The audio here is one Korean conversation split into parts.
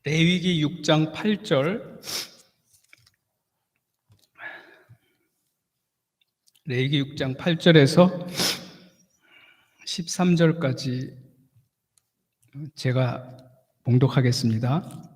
레위기 6장 8절, 레위기 6장 8절에서 13절까지 제가 봉독하겠습니다.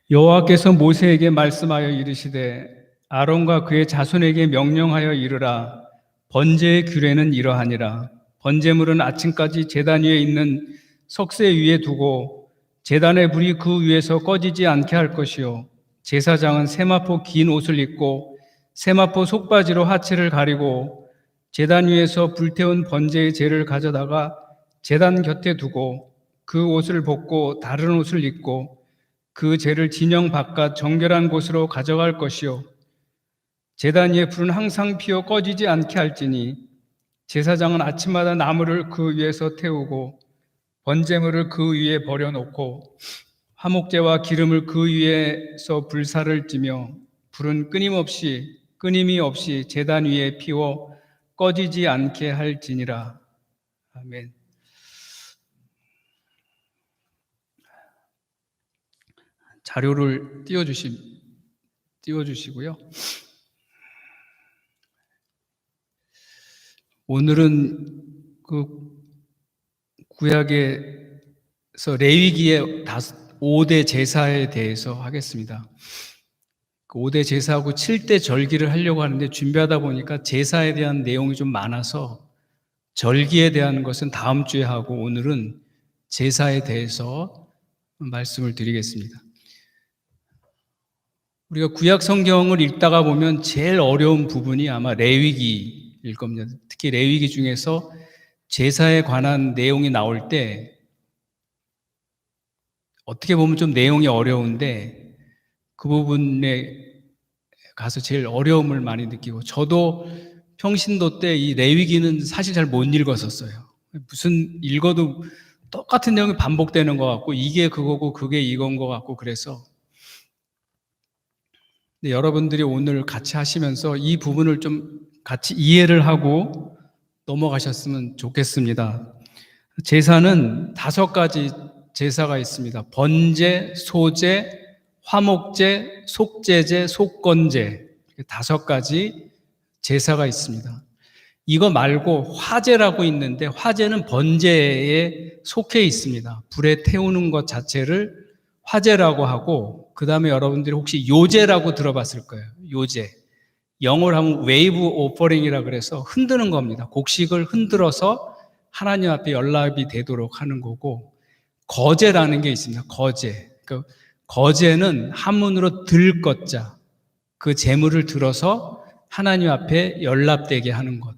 여호와께서 모세에게 말씀하여 이르시되 아론과 그의 자손에게 명령하여 이르라. 번제의 규례는 이러하니라. 번제물은 아침까지 제단 위에 있는 석쇠 위에 두고 제단의 불이 그 위에서 꺼지지 않게 할 것이요, 제사장은 세마포 긴 옷을 입고 세마포 속바지로 하체를 가리고 제단 위에서 불태운 번제의 재를 가져다가 제단 곁에 두고 그 옷을 벗고 다른 옷을 입고 그 재를 진영 바깥 정결한 곳으로 가져갈 것이요, 제단 위에 불은 항상 피어 꺼지지 않게 할지니 제사장은 아침마다 나무를 그 위에서 태우고 번제물을 그 위에 버려놓고 화목제와 기름을 그 위에서 불사를 찌며 불은 끊임이 없이 제단 위에 피워 꺼지지 않게 할지니라. 아멘. 자료를 띄워주시고요. 오늘은 그 구약에서 레위기의 5대 제사에 대해서 하겠습니다. 그 5대 제사하고 7대 절기를 하려고 하는데 준비하다 보니까 제사에 대한 내용이 좀 많아서 절기에 대한 것은 다음 주에 하고 오늘은 제사에 대해서 말씀을 드리겠습니다. 우리가 구약 성경을 읽다가 보면 제일 어려운 부분이 아마 레위기일 겁니다. 특히 레위기 중에서 제사에 관한 내용이 나올 때 어떻게 보면 좀 내용이 어려운데 그 부분에 가서 제일 어려움을 많이 느끼고, 저도 평신도 때 이 레위기는 사실 잘 못 읽었었어요. 무슨 읽어도 똑같은 내용이 반복되는 것 같고 이게 그거고 그게 이건 것 같고 그래서. 근데 여러분들이 오늘 같이 하시면서 이 부분을 좀 같이 이해를 하고 넘어가셨으면 좋겠습니다. 제사는 5가지 제사가 있습니다. 번제, 소제, 화목제, 속제제, 속건제, 5가지 제사가 있습니다. 이거 말고 화제라고 있는데 화제는 번제에 속해 있습니다. 불에 태우는 것 자체를 화제라고 하고, 그 다음에 여러분들이 혹시 요제라고 들어봤을 거예요. 요제. 영어로 하면 웨이브 오퍼링이라 그래서 흔드는 겁니다. 곡식을 흔들어서 하나님 앞에 연락이 되도록 하는 거고, 거제라는 게 있습니다. 거제. 그 거제는 한문으로 들 것자, 그 제물을 들어서 하나님 앞에 연락되게 하는 것.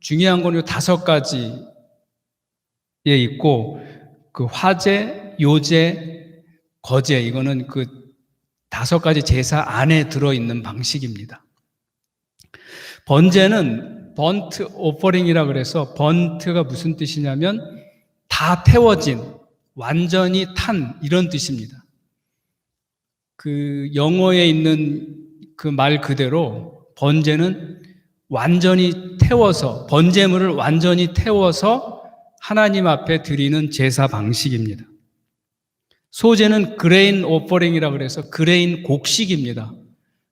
중요한 건 이 5가지에 있고, 그 화제, 요제, 거제, 이거는 그 5가지 제사 안에 들어있는 방식입니다. 번제는 번트 오퍼링이라 그래서, 번트가 무슨 뜻이냐면 다 태워진, 완전히 탄, 이런 뜻입니다. 그 영어에 있는 그 말 그대로 번제는 완전히 태워서, 번제물을 완전히 태워서 하나님 앞에 드리는 제사 방식입니다. 소제는 그레인 오퍼링이라 그래서 그레인 곡식입니다.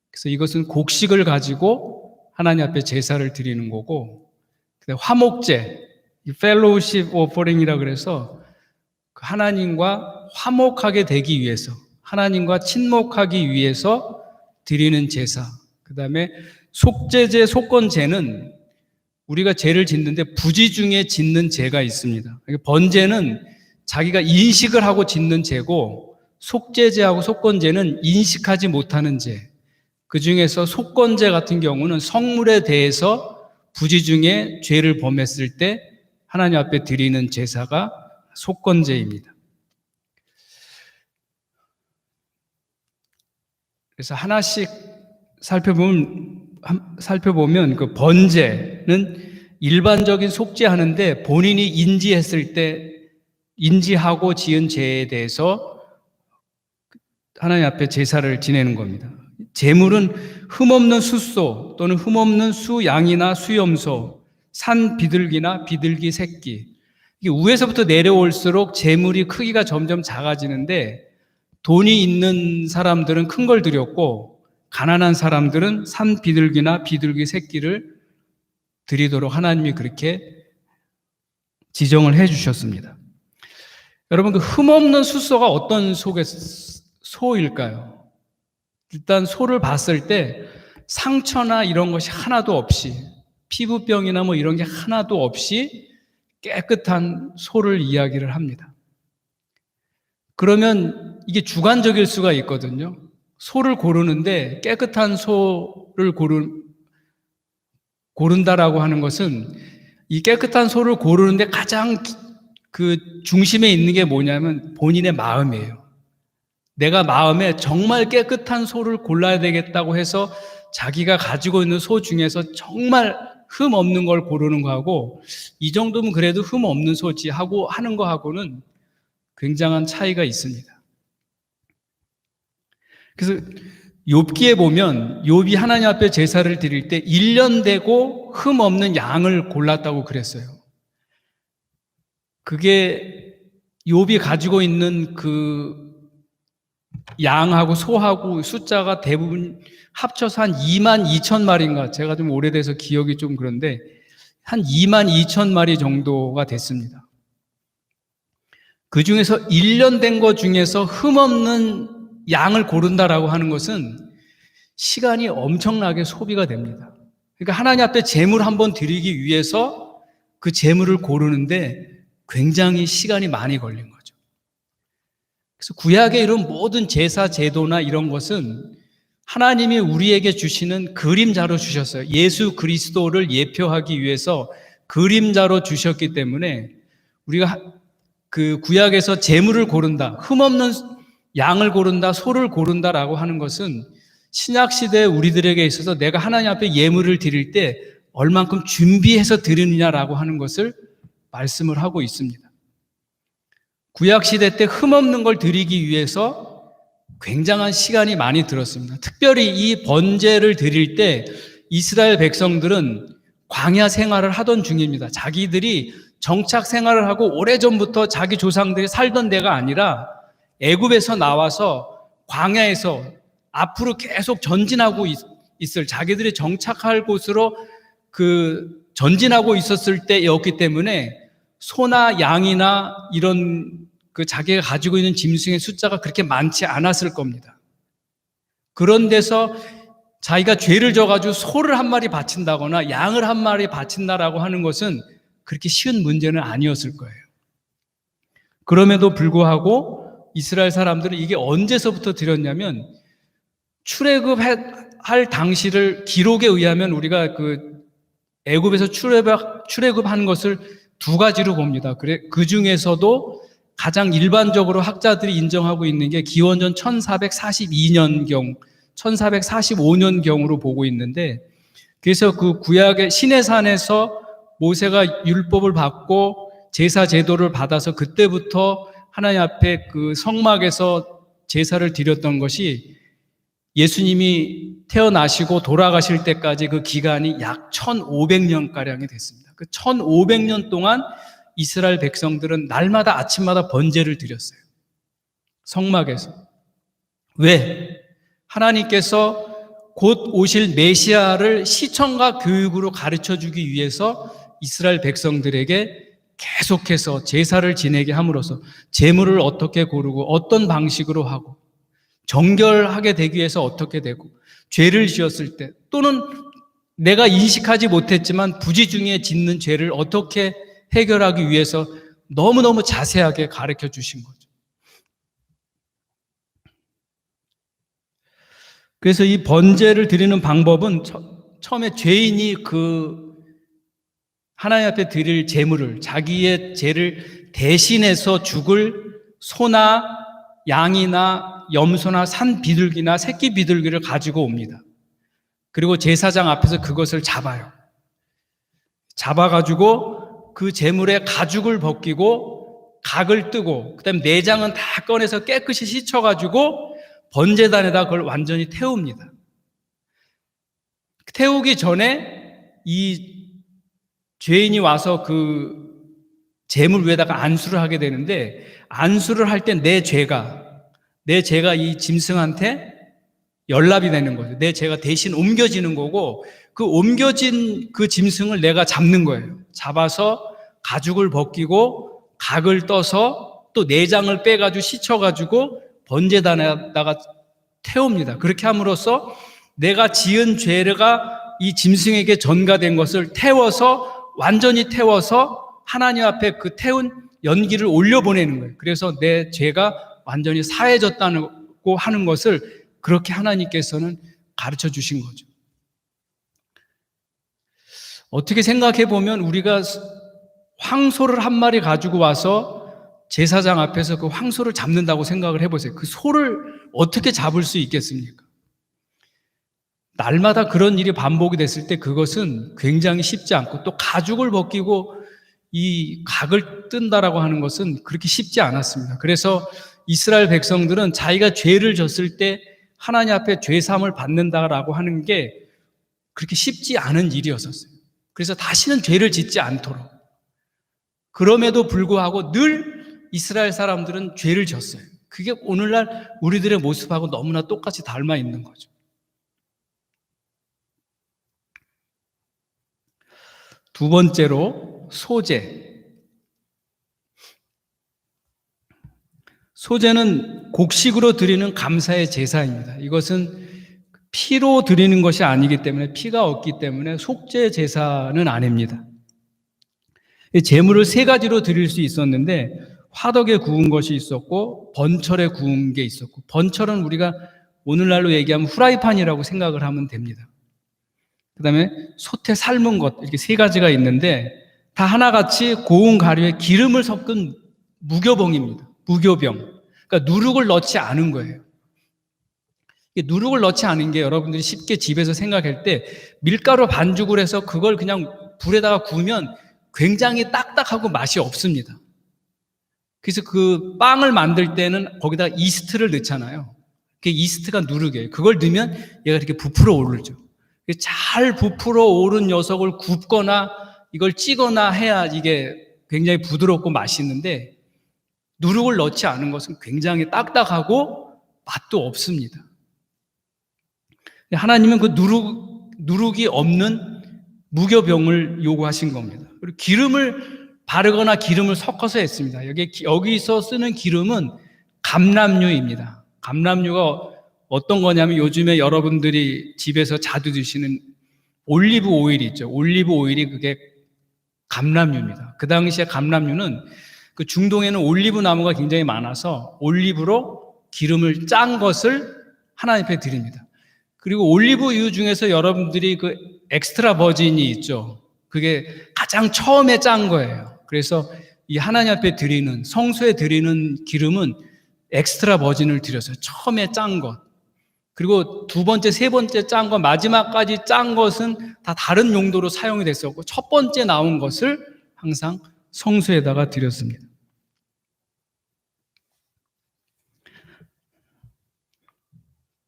그래서 이것은 곡식을 가지고 하나님 앞에 제사를 드리는 거고, 화목제, 펠로우십 오퍼링이라 그래서 하나님과 화목하게 되기 위해서, 하나님과 친목하기 위해서 드리는 제사. 그 다음에 속제제, 속건제는 우리가 제를 짓는데 부지 중에 짓는 제가 있습니다. 번제는 자기가 인식을 하고 짓는 제고, 속제제하고 속건제는 인식하지 못하는 제. 그 중에서 속건제 같은 경우는 성물에 대해서 부지 중에 죄를 범했을 때 하나님 앞에 드리는 제사가 속건제입니다. 그래서 하나씩 살펴보면 그 번제는 일반적인 속죄하는데 본인이 인지했을 때 인지하고 지은 죄에 대해서 하나님 앞에 제사를 지내는 겁니다. 제물은 흠없는 숫소 또는 흠없는 수양이나 수염소, 산 비둘기나 비둘기 새끼, 이게 위에서부터 내려올수록 재물이 크기가 점점 작아지는데 돈이 있는 사람들은 큰 걸 드렸고 가난한 사람들은 산 비둘기나 비둘기 새끼를 드리도록 하나님이 그렇게 지정을 해 주셨습니다. 여러분, 그 흠없는 숫소가 어떤 소일까요? 일단 소를 봤을 때 상처나 이런 것이 하나도 없이, 피부병이나 뭐 이런 게 하나도 없이 깨끗한 소를 이야기를 합니다. 그러면 이게 주관적일 수가 있거든요. 소를 고르는데 깨끗한 소를 고른다라고 하는 것은 이 깨끗한 소를 고르는데 가장 그 중심에 있는 게 뭐냐면 본인의 마음이에요. 내가 마음에 정말 깨끗한 소를 골라야 되겠다고 해서 자기가 가지고 있는 소 중에서 정말 흠 없는 걸 고르는 거하고 이 정도면 그래도 흠 없는 소지 하고 하는 거하고는 굉장한 차이가 있습니다. 그래서 욥기에 보면 욥이 하나님 앞에 제사를 드릴 때 1년 되고 흠 없는 양을 골랐다고 그랬어요. 그게 욥이 가지고 있는 그 양하고 소하고 숫자가 대부분 합쳐서 한 2만 2천 마리인가, 제가 좀 오래돼서 기억이 좀 그런데 한 2만 2천 마리 정도가 됐습니다. 그 중에서 1년 된 것 중에서 흠없는 양을 고른다라고 하는 것은 시간이 엄청나게 소비가 됩니다. 그러니까 하나님 앞에 제물 한번 드리기 위해서 그 제물을 고르는데 굉장히 시간이 많이 걸린 거죠. 그래서 구약에 이런 모든 제사 제도나 이런 것은 하나님이 우리에게 주시는 그림자로 주셨어요. 예수 그리스도를 예표하기 위해서 그림자로 주셨기 때문에 우리가 그 구약에서 제물을 고른다, 흠없는 양을 고른다, 소를 고른다라고 하는 것은 신약 시대 우리들에게 있어서 내가 하나님 앞에 예물을 드릴 때 얼만큼 준비해서 드리느냐라고 하는 것을 말씀을 하고 있습니다. 구약 시대 때 흠없는 걸 드리기 위해서 굉장한 시간이 많이 들었습니다. 특별히 이 번제를 드릴 때 이스라엘 백성들은 광야 생활을 하던 중입니다. 자기들이 정착 생활을 하고 오래전부터 자기 조상들이 살던 데가 아니라 애굽에서 나와서 광야에서 앞으로 계속 전진하고 있을, 자기들이 정착할 곳으로 그 전진하고 있었을 때였기 때문에 소나 양이나 이런 그 자기가 가지고 있는 짐승의 숫자가 그렇게 많지 않았을 겁니다. 그런 데서 자기가 죄를 져가지고 소를 한 마리 바친다거나 양을 한 마리 바친다라고 하는 것은 그렇게 쉬운 문제는 아니었을 거예요. 그럼에도 불구하고 이스라엘 사람들은 이게 언제서부터 드렸냐면 출애굽할 당시를 기록에 의하면 우리가 그 애굽에서 출애굽한 것을 두 가지로 봅니다. 그 중에서도 가장 일반적으로 학자들이 인정하고 있는 게 기원전 1442년경, 1445년경으로 보고 있는데, 그래서 그 구약의 시내산에서 모세가 율법을 받고 제사 제도를 받아서 그때부터 하나님 앞에 그 성막에서 제사를 드렸던 것이 예수님이 태어나시고 돌아가실 때까지 그 기간이 약 1500년가량이 됐습니다. 그 1500년 동안 이스라엘 백성들은 날마다 아침마다 번제를 드렸어요. 성막에서. 왜? 하나님께서 곧 오실 메시아를 시청과 교육으로 가르쳐주기 위해서 이스라엘 백성들에게 계속해서 제사를 지내게 함으로써 제물을 어떻게 고르고 어떤 방식으로 하고 정결하게 되기 위해서 어떻게 되고 죄를 지었을 때 또는 내가 인식하지 못했지만 부지 중에 짓는 죄를 어떻게 해결하기 위해서 너무너무 자세하게 가르쳐 주신 거죠. 그래서 이 번제를 드리는 방법은 처음에 죄인이 그 하나님 앞에 드릴 제물을, 자기의 죄를 대신해서 죽을 소나 양이나 염소나 산 비둘기나 새끼 비둘기를 가지고 옵니다. 그리고 제사장 앞에서 그것을 잡아요. 잡아가지고 그 제물에 가죽을 벗기고 각을 뜨고 그다음에 내장은 다 꺼내서 깨끗이 씻어가지고 번제단에다 그걸 완전히 태웁니다. 태우기 전에 이 죄인이 와서 그 제물 위에다가 안수를 하게 되는데, 안수를 할 때 내 죄가 이 짐승한테 연락이 되는 거죠. 내 죄가 대신 옮겨지는 거고, 그 옮겨진 그 짐승을 내가 잡는 거예요. 잡아서 가죽을 벗기고 각을 떠서 또 내장을 빼가지고 씻어가지고 번제단에다가 태웁니다. 그렇게 함으로써 내가 지은 죄가 이 짐승에게 전가된 것을 완전히 태워서 하나님 앞에 그 태운 연기를 올려보내는 거예요. 그래서 내 죄가 완전히 사해졌다고 하는 것을 그렇게 하나님께서는 가르쳐 주신 거죠. 어떻게 생각해 보면 우리가 황소를 한 마리 가지고 와서 제사장 앞에서 그 황소를 잡는다고 생각을 해보세요. 그 소를 어떻게 잡을 수 있겠습니까? 날마다 그런 일이 반복이 됐을 때 그것은 굉장히 쉽지 않고, 또 가죽을 벗기고 이 각을 뜬다라고 하는 것은 그렇게 쉽지 않았습니다. 그래서 이스라엘 백성들은 자기가 죄를 졌을 때 하나님 앞에 죄사함을 받는다라고 하는 게 그렇게 쉽지 않은 일이었었어요. 그래서 다시는 죄를 짓지 않도록. 그럼에도 불구하고 늘 이스라엘 사람들은 죄를 졌어요. 그게 오늘날 우리들의 모습하고 너무나 똑같이 닮아 있는 거죠. 두 번째로 소제. 소제는 곡식으로 드리는 감사의 제사입니다. 이것은 피로 드리는 것이 아니기 때문에, 피가 없기 때문에 속죄 제사는 아닙니다. 제물을 세 가지로 드릴 수 있었는데, 화덕에 구운 것이 있었고 번철에 구운 게 있었고, 번철은 우리가 오늘날로 얘기하면 후라이팬이라고 생각을 하면 됩니다. 그 다음에 솥에 삶은 것, 이렇게 세 가지가 있는데 다 하나같이 고운 가루에 기름을 섞은 무교병입니다. 무교병. 그러니까 누룩을 넣지 않은 거예요. 누룩을 넣지 않은 게, 여러분들이 쉽게 집에서 생각할 때 밀가루 반죽을 해서 그걸 그냥 불에다가 구우면 굉장히 딱딱하고 맛이 없습니다. 그래서 그 빵을 만들 때는 거기다가 이스트를 넣잖아요. 그 이스트가 누룩이에요. 그걸 넣으면 얘가 이렇게 부풀어 오르죠. 잘 부풀어 오른 녀석을 굽거나 이걸 찌거나 해야 이게 굉장히 부드럽고 맛있는데, 누룩을 넣지 않은 것은 굉장히 딱딱하고 맛도 없습니다. 하나님은 그 누룩이 없는 무교병을 요구하신 겁니다. 그리고 기름을 바르거나 기름을 섞어서 했습니다. 여기서 쓰는 기름은 감람유입니다. 감람유가 어떤 거냐면, 요즘에 여러분들이 집에서 자주 드시는 올리브 오일이 있죠. 올리브 오일이 그게 감람유입니다. 그 당시에 감람유는 그 중동에는 올리브 나무가 굉장히 많아서 올리브로 기름을 짠 것을 하나님 앞에 드립니다. 그리고 올리브유 중에서 여러분들이 그 엑스트라 버진이 있죠. 그게 가장 처음에 짠 거예요. 그래서 이 하나님 앞에 드리는, 성소에 드리는 기름은 엑스트라 버진을 드렸어요. 처음에 짠 것. 그리고 두 번째, 세 번째 짠 것, 마지막까지 짠 것은 다 다른 용도로 사용이 됐었고, 첫 번째 나온 것을 항상 성소에다가 드렸습니다.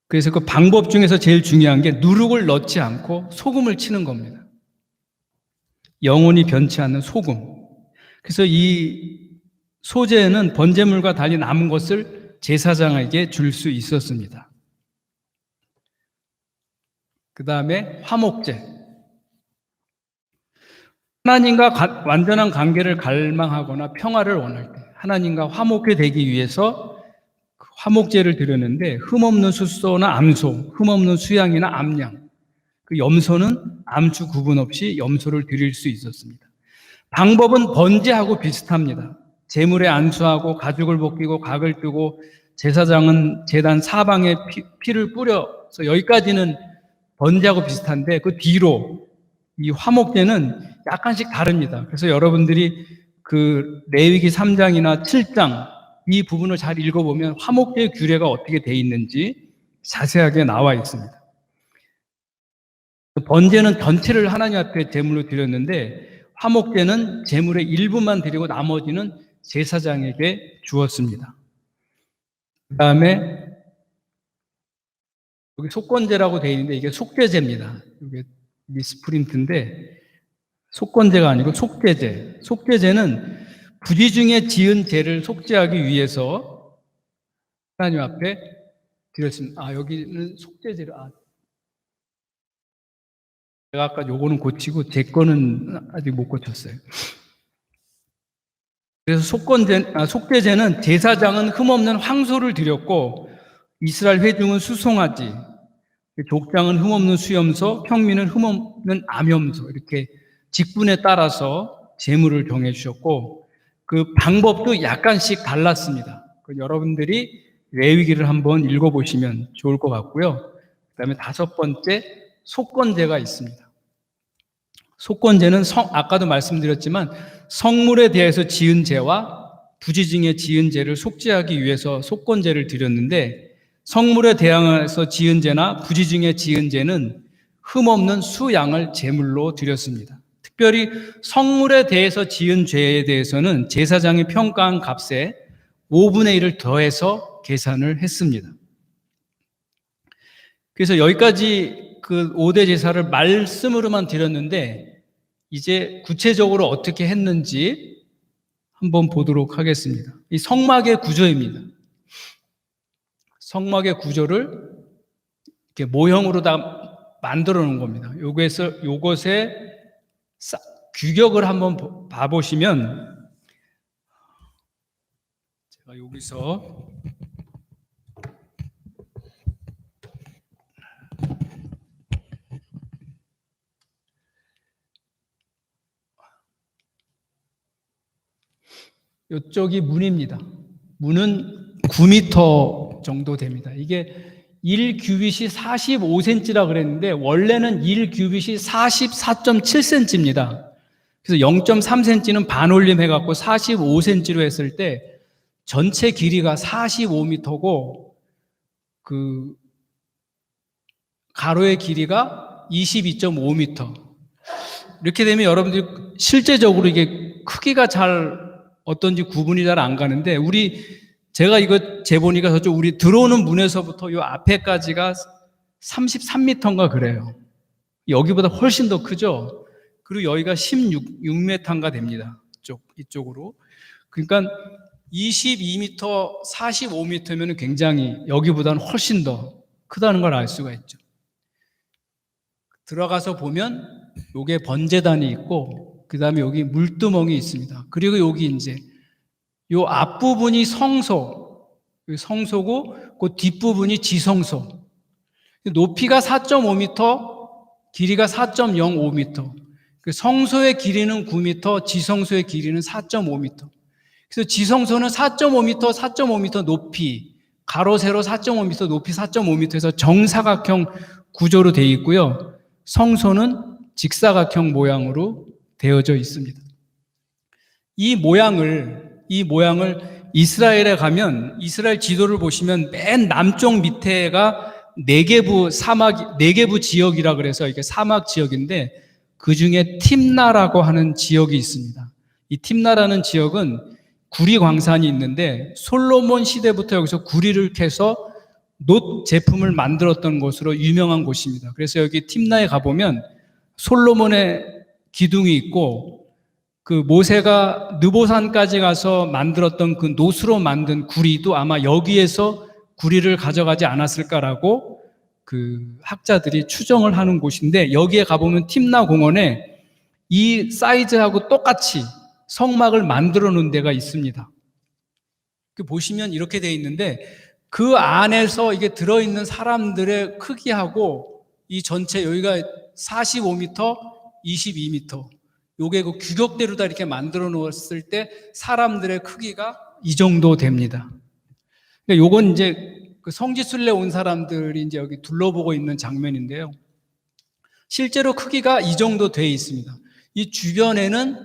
그래서 그 방법 중에서 제일 중요한 게 누룩을 넣지 않고 소금을 치는 겁니다. 영혼이 변치 않는 소금. 그래서 이 소제는 번제물과 달리 남은 것을 제사장에게 줄 수 있었습니다. 그 다음에 화목제. 하나님과 완전한 관계를 갈망하거나 평화를 원할 때 하나님과 화목해 되기 위해서 화목제를 드렸는데, 흠없는 숫소나 암소, 흠없는 수양이나 암양, 그 염소는 암추 구분 없이 염소를 드릴 수 있었습니다. 방법은 번제하고 비슷합니다. 제물에 안수하고 가죽을 벗기고 각을 뜨고, 제사장은 제단 사방에 피를 뿌려서, 여기까지는 번제하고 비슷한데 그 뒤로 이 화목제는 약간씩 다릅니다. 그래서 여러분들이 그 레위기 3장이나 7장 이 부분을 잘 읽어보면 화목제의 규례가 어떻게 돼 있는지 자세하게 나와 있습니다. 번제는 전체를 하나님 앞에 제물로 드렸는데, 화목제는 제물의 일부만 드리고 나머지는 제사장에게 주었습니다. 그 다음에 여기 속건제라고 되어 있는데 이게 속죄제입니다. 이게 미스프린트인데 속건제가 아니고 속죄제. 속죄제는 부지 중에 지은 죄를 속죄하기 위해서 하나님 앞에 드렸습니다. 여기는 속죄제를, 제가 아까 요거는 고치고 제 거는 아직 못 고쳤어요. 그래서 속죄제는 제사장은 흠없는 황소를 드렸고, 이스라엘 회중은 수송아지, 족장은 흠없는 수염소, 평민은 흠없는 암염소, 이렇게 직분에 따라서 제물을 정해 주셨고, 그 방법도 약간씩 달랐습니다. 여러분들이 레위기를 한번 읽어보시면 좋을 것 같고요. 그 다음에 5번째, 속건제가 있습니다. 속건제는 아까도 말씀드렸지만 성물에 대해서 지은 죄와 부지 중에 지은 죄를 속죄하기 위해서 속건제를 드렸는데, 성물에 대해서 지은 죄나 부지 중에 지은 죄는 흠없는 수양을 제물로 드렸습니다. 특별히 성물에 대해서 지은 죄에 대해서는 제사장이 평가한 값에 5분의 1을 더해서 계산을 했습니다. 그래서 여기까지 그 5대 제사를 말씀으로만 드렸는데, 이제 구체적으로 어떻게 했는지 한번 보도록 하겠습니다. 이 성막의 구조입니다. 성막의 구조를 이렇게 모형으로 다 만들어 놓은 겁니다. 요것의 규격을 한번 봐보시면, 제가 여기서 이쪽이 문입니다. 문은 9m 정도 됩니다. 이게 1규빗이 45cm라 그랬는데 원래는 1규빗이 44.7cm입니다. 그래서 0.3cm는 반올림 해갖고 45cm로 했을 때 전체 길이가 45m고 그 가로의 길이가 22.5m. 이렇게 되면 여러분들이 실제적으로 이게 크기가 잘 어떤지 구분이 잘 안 가는데, 제가 이거 재보니까 저쪽 우리 들어오는 문에서부터 요 앞에까지가 33m인가 그래요. 여기보다 훨씬 더 크죠? 그리고 여기가 16m인가 됩니다. 이쪽으로. 그러니까 22m, 45m면 굉장히 여기보다는 훨씬 더 크다는 걸 알 수가 있죠. 들어가서 보면 요게 번제단이 있고, 그 다음에 여기 물두멍이 있습니다. 그리고 여기 이제 요 앞부분이 성소고 그 뒷부분이 지성소. 높이가 4.5m, 길이가 4.05m. 성소의 길이는 9m, 지성소의 길이는 4.5m. 그래서 지성소는 4.5m, 4.5m 높이, 가로 세로 4.5m, 높이 4.5m에서 정사각형 구조로 되어 있고요. 성소는 직사각형 모양으로 되어져 있습니다. 이 모양을 이스라엘에 가면, 이스라엘 지도를 보시면 맨 남쪽 밑에가 네게부 지역이라 그래서 이게 사막 지역인데, 그 중에 팀나라고 하는 지역이 있습니다. 이 팀나라는 지역은 구리 광산이 있는데, 솔로몬 시대부터 여기서 구리를 캐서 놋 제품을 만들었던 곳으로 유명한 곳입니다. 그래서 여기 팀나에 가보면 솔로몬의 기둥이 있고, 그 모세가 느보산까지 가서 만들었던 그 놋으로 만든 구리도 아마 여기에서 구리를 가져가지 않았을까라고 그 학자들이 추정을 하는 곳인데, 여기에 가보면 팀나 공원에 이 사이즈하고 똑같이 성막을 만들어 놓은 데가 있습니다. 보시면 이렇게 되어 있는데, 그 안에서 이게 들어있는 사람들의 크기하고 이 전체 여기가 45m, 22m. 요게 그 규격대로 다 이렇게 만들어 놓았을 때 사람들의 크기가 이 정도 됩니다. 그러니까 요건 이제 그 성지순례 온 사람들이 이제 여기 둘러보고 있는 장면인데요. 실제로 크기가 이 정도 돼 있습니다. 이 주변에는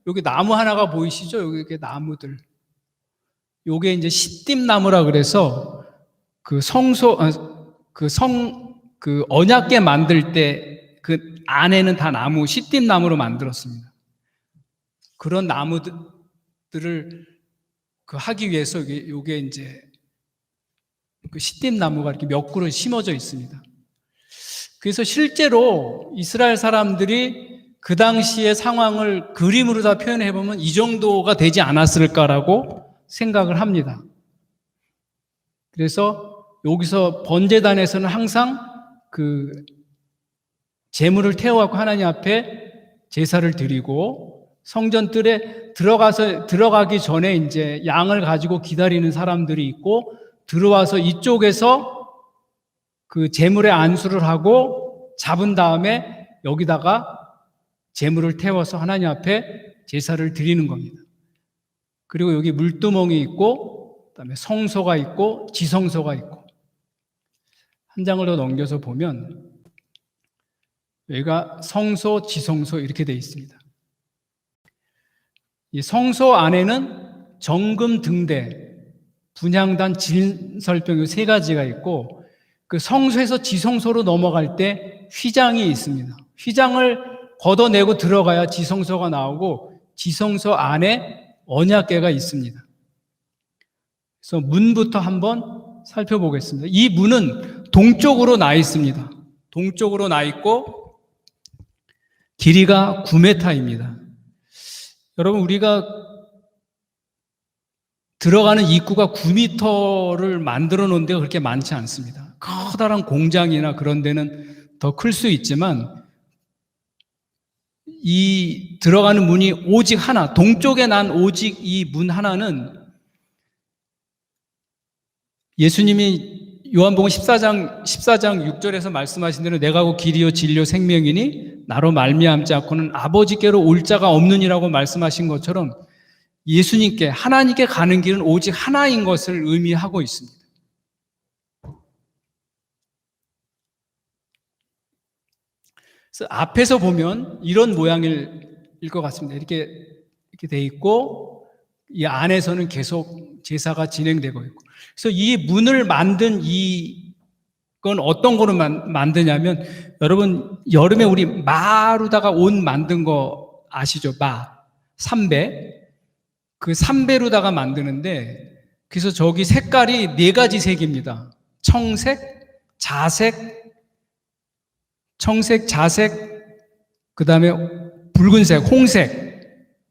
여기 나무 하나가 보이시죠? 여기 이렇게 나무들. 요게 이제 시띠나무라 그래서 그 언약궤 만들 때 그 안에는 다 나무, 시띠나무로 만들었습니다. 그런 나무들을 하기 위해서 요게 이제 그 시띠나무가 이렇게 몇 그루 심어져 있습니다. 그래서 실제로 이스라엘 사람들이 그 당시의 상황을 그림으로 다 표현해 보면 이 정도가 되지 않았을까라고 생각을 합니다. 그래서 여기서 번제단에서는 항상 그 제물을 태워갖고 하나님 앞에 제사를 드리고, 성전뜰에 들어가기 전에 이제 양을 가지고 기다리는 사람들이 있고, 들어와서 이쪽에서 그 제물의 안수를 하고 잡은 다음에 여기다가 제물을 태워서 하나님 앞에 제사를 드리는 겁니다. 그리고 여기 물두멍이 있고, 그다음에 성소가 있고, 지성소가 있고. 한 장을 더 넘겨서 보면 여기가 성소, 지성소 이렇게 되어 있습니다. 이 성소 안에는 정금 등대, 분향단, 진설병 이 세 가지가 있고, 그 성소에서 지성소로 넘어갈 때 휘장이 있습니다. 휘장을 걷어내고 들어가야 지성소가 나오고, 지성소 안에 언약궤가 있습니다. 그래서 문부터 한번 살펴보겠습니다. 이 문은 동쪽으로 나 있습니다. 동쪽으로 나 있고 길이가 9m입니다. 여러분, 우리가 들어가는 입구가 9m를 만들어 놓은 데가 그렇게 많지 않습니다. 커다란 공장이나 그런 데는 더 클 수 있지만, 이 들어가는 문이 오직 하나, 동쪽에 난 오직 이 문 하나는 예수님이 요한복음 14장 6절에서 말씀하신 대로 내가 곧 길이요 진리요 생명이니 나로 말미암지 않고는 아버지께로 올 자가 없느니라고 말씀하신 것처럼, 예수님께, 하나님께 가는 길은 오직 하나인 것을 의미하고 있습니다. 그래서 앞에서 보면 이런 모양일 것 같습니다. 이렇게 돼 있고, 이 안에서는 계속 제사가 진행되고 있고. 그래서 이 문을 만든 이건 어떤 거로 만드냐면, 여러분 여름에 우리 마루다가 옷 만든 거 아시죠? 삼배. 그 삼배로다가 만드는데, 그래서 저기 색깔이 4가지 색입니다. 청색, 자색, 그 다음에 붉은색, 홍색,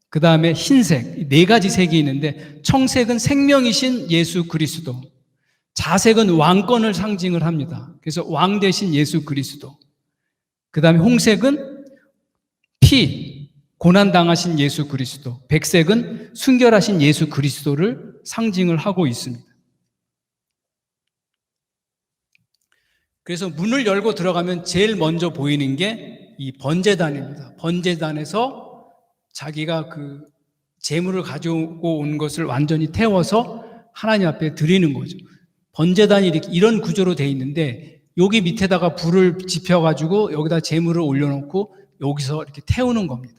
그 다음에 흰색, 4가지 색이 있는데, 청색은 생명이신 예수 그리스도, 자색은 왕권을 상징을 합니다. 그래서 왕 대신 예수 그리스도, 그 다음에 홍색은 고난당하신 예수 그리스도, 백색은 순결하신 예수 그리스도를 상징을 하고 있습니다. 그래서 문을 열고 들어가면 제일 먼저 보이는 게 이 번제단입니다. 번제단에서 자기가 그 제물을 가지고 온 것을 완전히 태워서 하나님 앞에 드리는 거죠. 번제단이 이런 구조로 되어 있는데, 여기 밑에다가 불을 지펴가지고 여기다 제물을 올려놓고 여기서 이렇게 태우는 겁니다.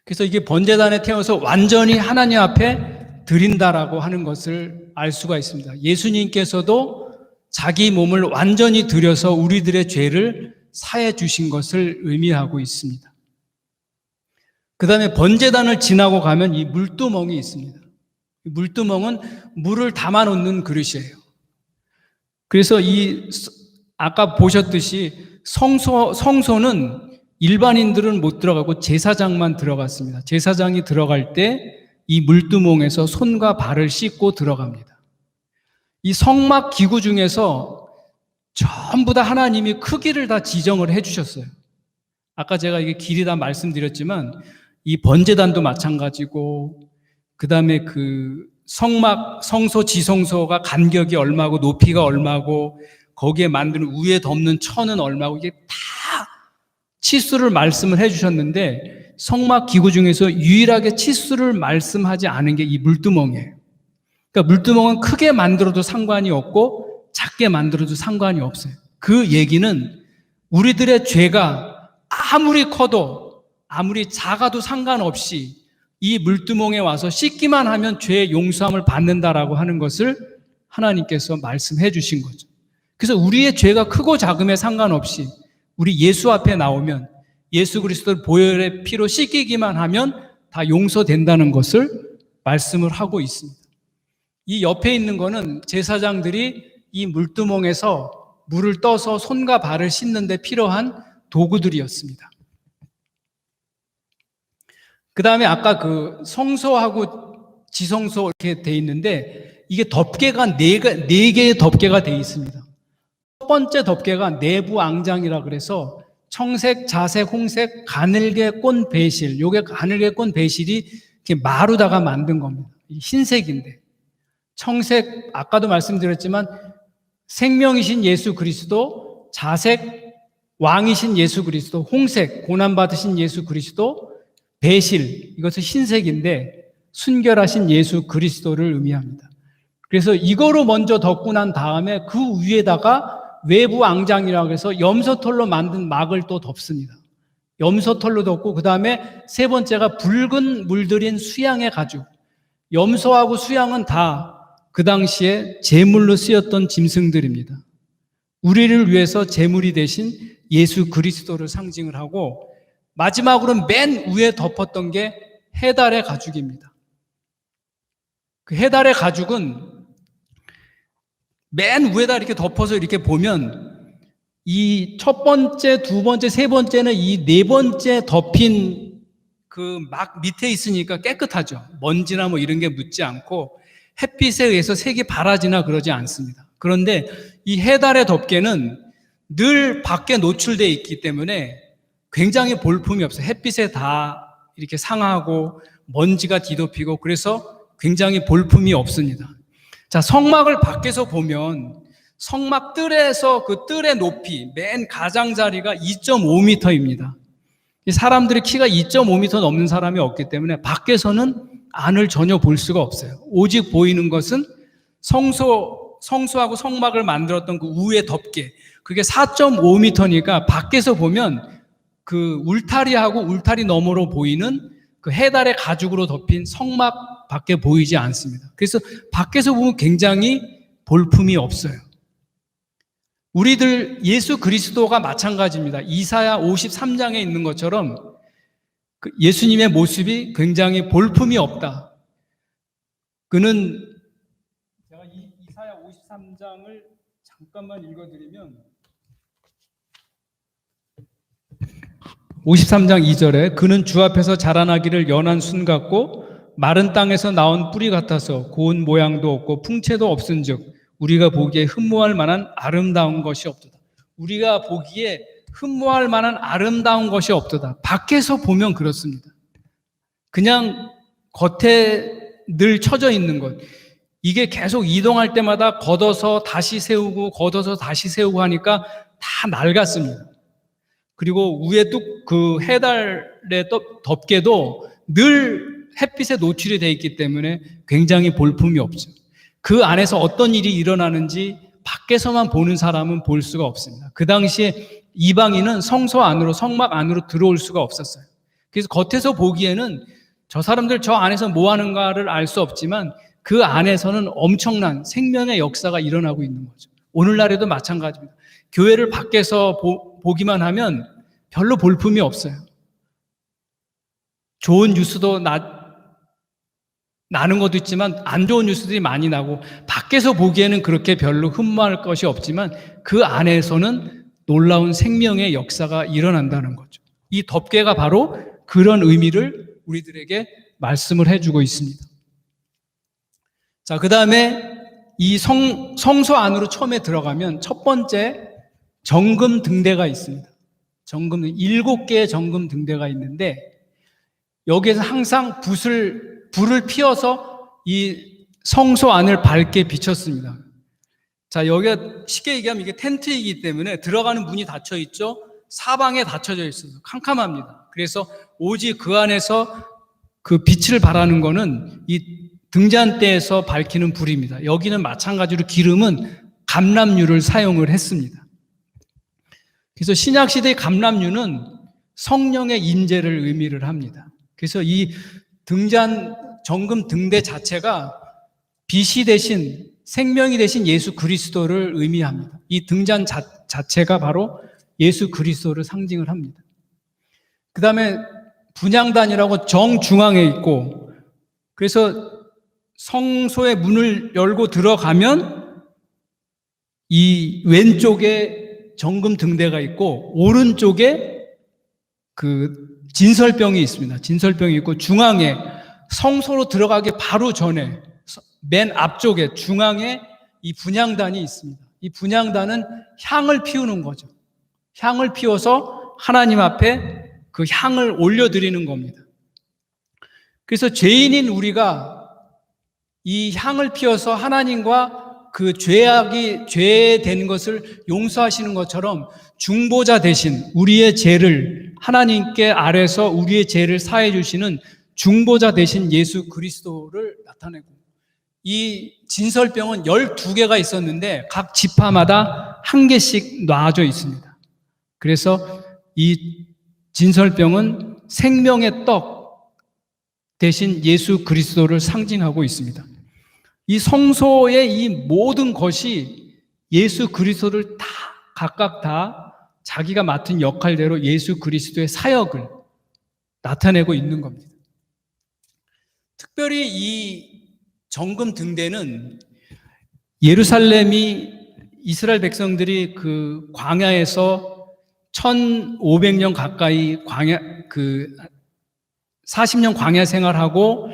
그래서 이게 번제단에 태워서 완전히 하나님 앞에 드린다라고 하는 것을 알 수가 있습니다. 예수님께서도 자기 몸을 완전히 드려서 우리들의 죄를 사해 주신 것을 의미하고 있습니다. 그 다음에 번제단을 지나고 가면 이 물두멍이 있습니다. 이 물두멍은 물을 담아 놓는 그릇이에요. 그래서 아까 보셨듯이 성소는 일반인들은 못 들어가고 제사장만 들어갔습니다. 제사장이 들어갈 때 이 물두멍에서 손과 발을 씻고 들어갑니다. 이 성막 기구 중에서 전부 다 하나님이 크기를 다 지정을 해주셨어요. 아까 제가 이게 길이 다 말씀드렸지만, 이 번제단도 마찬가지고, 그 다음에 그 성소, 지성소가 간격이 얼마고, 높이가 얼마고, 거기에 만드는 위에 덮는 천은 얼마고, 이게 다 치수를 말씀을 해주셨는데, 성막 기구 중에서 유일하게 치수를 말씀하지 않은 게 이 물두멍이에요. 그러니까 물두멍은 크게 만들어도 상관이 없고 작게 만들어도 상관이 없어요. 그 얘기는 우리들의 죄가 아무리 커도 아무리 작아도 상관없이 이 물두멍에 와서 씻기만 하면 죄의 용서함을 받는다라고 하는 것을 하나님께서 말씀해 주신 거죠. 그래서 우리의 죄가 크고 작음에 상관없이 우리 예수 앞에 나오면 예수 그리스도를 보혈의 피로 씻기기만 하면 다 용서된다는 것을 말씀을 하고 있습니다. 이 옆에 있는 거는 제사장들이 이 물두멍에서 물을 떠서 손과 발을 씻는 데 필요한 도구들이었습니다. 그 다음에 아까 그 성소하고 지성소 이렇게 돼 있는데 이게 덮개가 네 개의 덮개가 돼 있습니다. 첫 번째 덮개가 내부 앙장이라 그래서 청색, 자색, 홍색, 가늘게 꼰 배실. 요게 가늘게 꼰 배실이 이렇게 마루다가 만든 겁니다. 흰색인데. 청색, 아까도 말씀드렸지만 생명이신 예수 그리스도, 자색, 왕이신 예수 그리스도, 홍색, 고난받으신 예수 그리스도, 배실, 이것은 흰색인데 순결하신 예수 그리스도를 의미합니다. 그래서 이거로 먼저 덮고 난 다음에 그 위에다가 외부 앙장이라고 해서 염소털로 만든 막을 또 덮습니다. 염소털로 덮고 그 다음에 세 번째가 붉은 물들인 수양의 가죽. 염소하고 수양은 다 그 당시에 제물로 쓰였던 짐승들입니다. 우리를 위해서 제물이 되신 예수 그리스도를 상징을 하고 마지막으로 맨 위에 덮었던 게 해달의 가죽입니다. 그 해달의 가죽은 맨 위에다 이렇게 덮어서 이렇게 보면 이 첫 번째, 두 번째, 세 번째는 이 네 번째 덮인 그 막 밑에 있으니까 깨끗하죠. 먼지나 뭐 이런 게 묻지 않고 햇빛에 의해서 색이 바라지나 그러지 않습니다. 그런데 이 해달의 덮개는 늘 밖에 노출되어 있기 때문에 굉장히 볼품이 없어요. 햇빛에 다 이렇게 상하고 먼지가 뒤덮이고 그래서 굉장히 볼품이 없습니다. 자, 성막을 밖에서 보면 성막 뜰에서 그 뜰의 높이 맨 가장자리가 2.5m입니다. 사람들의 키가 2.5m 넘는 사람이 없기 때문에 밖에서는 안을 전혀 볼 수가 없어요. 오직 보이는 것은 성소하고 성막을 만들었던 그 위에 덮개. 그게 4.5m니까 밖에서 보면 그 울타리하고 울타리 너머로 보이는 그 해달의 가죽으로 덮인 성막 밖에 보이지 않습니다. 그래서 밖에서 보면 굉장히 볼품이 없어요. 우리들 예수 그리스도가 마찬가지입니다. 이사야 53장에 있는 것처럼 예수님의 모습이 굉장히 볼품이 없다. 그는 제가 이사야 53장을 잠깐만 읽어드리면 53장 2절에 그는 주 앞에서 자라나기를 연한 순 같고 마른 땅에서 나온 뿌리 같아서 고운 모양도 없고 풍채도 없은즉 우리가 보기에 흠모할 만한 아름다운 것이 없도다. 우리가 보기에 흠모할 만한 아름다운 것이 없도다. 밖에서 보면 그렇습니다. 그냥 겉에 늘 쳐져 있는 것. 이게 계속 이동할 때마다 걷어서 다시 세우고 걷어서 다시 세우고 하니까 다 낡았습니다. 그리고 위에 뚝 그 해달의 덮개도 늘 햇빛에 노출이 되어 있기 때문에 굉장히 볼품이 없죠. 그 안에서 어떤 일이 일어나는지 밖에서만 보는 사람은 볼 수가 없습니다. 그 당시에 이방인은 성소 안으로, 성막 안으로 들어올 수가 없었어요. 그래서 겉에서 보기에는 저 사람들 저 안에서 뭐 하는가를 알 수 없지만 그 안에서는 엄청난 생명의 역사가 일어나고 있는 거죠. 오늘날에도 마찬가지입니다. 교회를 밖에서 보기만 하면 별로 볼품이 없어요. 좋은 뉴스도 나는 것도 있지만 안 좋은 뉴스들이 많이 나고 밖에서 보기에는 그렇게 별로 흠모할 것이 없지만 그 안에서는 놀라운 생명의 역사가 일어난다는 거죠. 이 덮개가 바로 그런 의미를 우리들에게 말씀을 해주고 있습니다. 자, 그 다음에 이 성소 안으로 처음에 들어가면 첫 번째 정금 등대가 있습니다. 7개의 정금 등대가 있는데 여기에서 항상 불을 피워서 이 성소 안을 밝게 비쳤습니다. 자, 여기가 쉽게 얘기하면 이게 텐트이기 때문에 들어가는 문이 닫혀 있죠. 사방에 닫혀져 있어서 캄캄합니다. 그래서 오직 그 안에서 그 빛을 발하는 거는 이 등잔대에서 밝히는 불입니다. 여기는 마찬가지로 기름은 감람유를 사용을 했습니다. 그래서 신약시대의 감람유는 성령의 임재를 의미를 합니다. 그래서 이 정금 등대 자체가 빛이 되신 생명이 되신 예수 그리스도를 의미합니다. 이 등잔 자체가 바로 예수 그리스도를 상징을 합니다. 그 다음에 분향단이라고 정중앙에 있고 그래서 성소의 문을 열고 들어가면 이 왼쪽에 정금 등대가 있고 오른쪽에 그 진설병이 있습니다. 진설병이 있고 중앙에 성소로 들어가기 바로 전에 맨 앞쪽에 중앙에 이 분향단이 있습니다. 이 분향단은 향을 피우는 거죠. 향을 피워서 하나님 앞에 그 향을 올려드리는 겁니다. 그래서 죄인인 우리가 이 향을 피워서 하나님과 그 죄된 것을 용서하시는 것처럼 중보자 대신 우리의 죄를 하나님께 아래서 우리의 죄를 사해 주시는 중보자 대신 예수 그리스도를 나타내고, 이 진설병은 12개가 있었는데 각 지파마다 한 개씩 놔져 있습니다. 그래서 이 진설병은 생명의 떡 대신 예수 그리스도를 상징하고 있습니다. 이 성소의 이 모든 것이 예수 그리스도를 각각 다 자기가 맡은 역할대로 예수 그리스도의 사역을 나타내고 있는 겁니다. 특별히 이 정금 등대는 예루살렘이 이스라엘 백성들이 그 광야에서 1500년 가까이 40년 광야 생활하고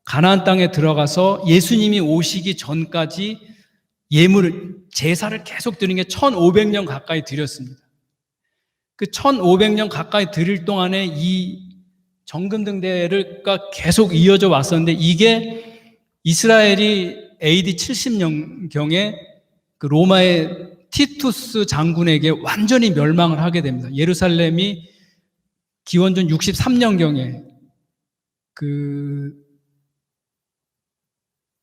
가나안 땅에 들어가서 예수님이 오시기 전까지 제사를 계속 드리는 게 1500년 가까이 드렸습니다. 그 1500년 가까이 드릴 동안에 이 정금등대가 계속 이어져 왔었는데, 이게 이스라엘이 AD 70년경에 그 로마의 티투스 장군에게 완전히 멸망을 하게 됩니다. 예루살렘이 기원전 63년경에 그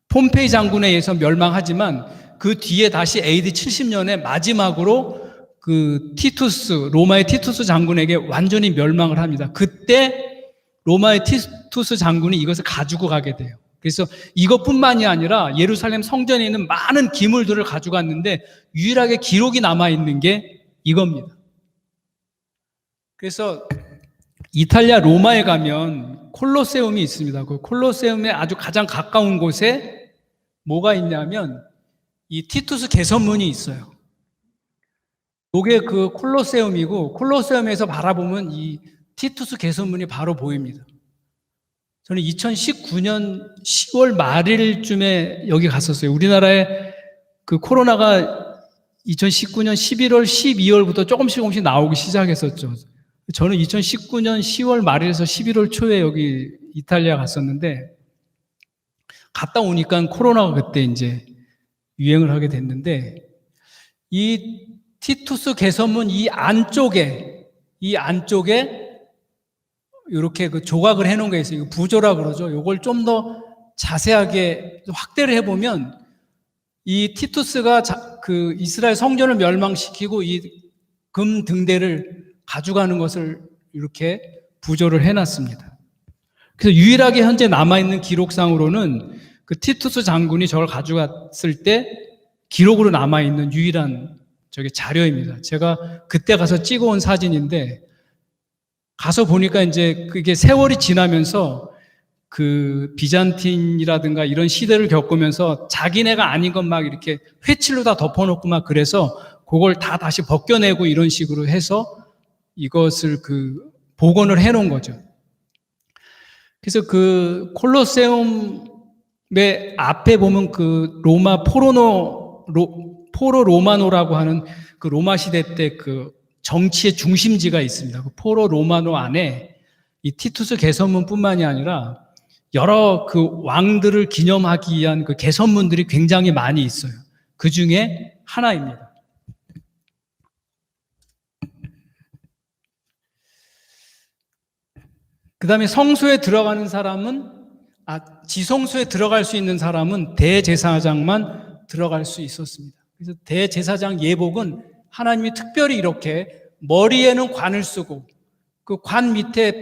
폼페이 장군에 의해서 멸망하지만 그 뒤에 다시 AD 70년에 마지막으로 그 로마의 티투스 장군에게 완전히 멸망을 합니다. 그때 로마의 티투스 장군이 이것을 가지고 가게 돼요. 그래서 이것뿐만이 아니라 예루살렘 성전에 있는 많은 기물들을 가져갔는데 유일하게 기록이 남아있는 게 이겁니다. 그래서 이탈리아 로마에 가면 콜로세움이 있습니다. 그 콜로세움에 아주 가장 가까운 곳에 뭐가 있냐면 이 티투스 개선문이 있어요. 이게 그 콜로세움이고, 콜로세움에서 바라보면 이 티투스 개선문이 바로 보입니다. 저는 2019년 10월 말일쯤에 여기 갔었어요. 우리나라에 그 코로나가 2019년 11월, 12월부터 조금씩 나오기 시작했었죠. 저는 2019년 10월 말에서 11월 초에 여기 이탈리아 갔었는데, 갔다 오니까 코로나가 그때 이제 유행을 하게 됐는데, 이 티투스 개선문 이 안쪽에 이렇게 그 조각을 해놓은 게 있어요. 부조라 그러죠. 이걸 좀 더 자세하게 확대를 해보면, 이 티투스가 그 이스라엘 성전을 멸망시키고 이 금 등대를 가져가는 것을 이렇게 부조를 해놨습니다. 그래서 유일하게 현재 남아있는 기록상으로는 그 티투스 장군이 저걸 가져갔을 때 기록으로 남아있는 유일한 자료입니다. 제가 그때 가서 찍어온 사진인데, 가서 보니까 이제 그게 세월이 지나면서 그 비잔틴이라든가 이런 시대를 겪으면서 자기네가 아닌 것 막 이렇게 회칠로 다 덮어놓고 막 그래서 그걸 다 다시 벗겨내고 이런 식으로 해서 이것을 그 복원을 해놓은 거죠. 그래서 그 콜로세움의 앞에 보면 그 로마 포로 로마노라고 하는 그 로마 시대 때 그 정치의 중심지가 있습니다. 그 포로 로마노 안에 이 티투스 개선문뿐만이 아니라 여러 그 왕들을 기념하기 위한 그 개선문들이 굉장히 많이 있어요. 그 중에 하나입니다. 그 다음에 성소에 들어가는 사람은, 지성소에 들어갈 수 있는 사람은 대제사장만 들어갈 수 있었습니다. 그래서 대제사장 예복은 하나님이 특별히 이렇게 머리에는 관을 쓰고 그 관 밑에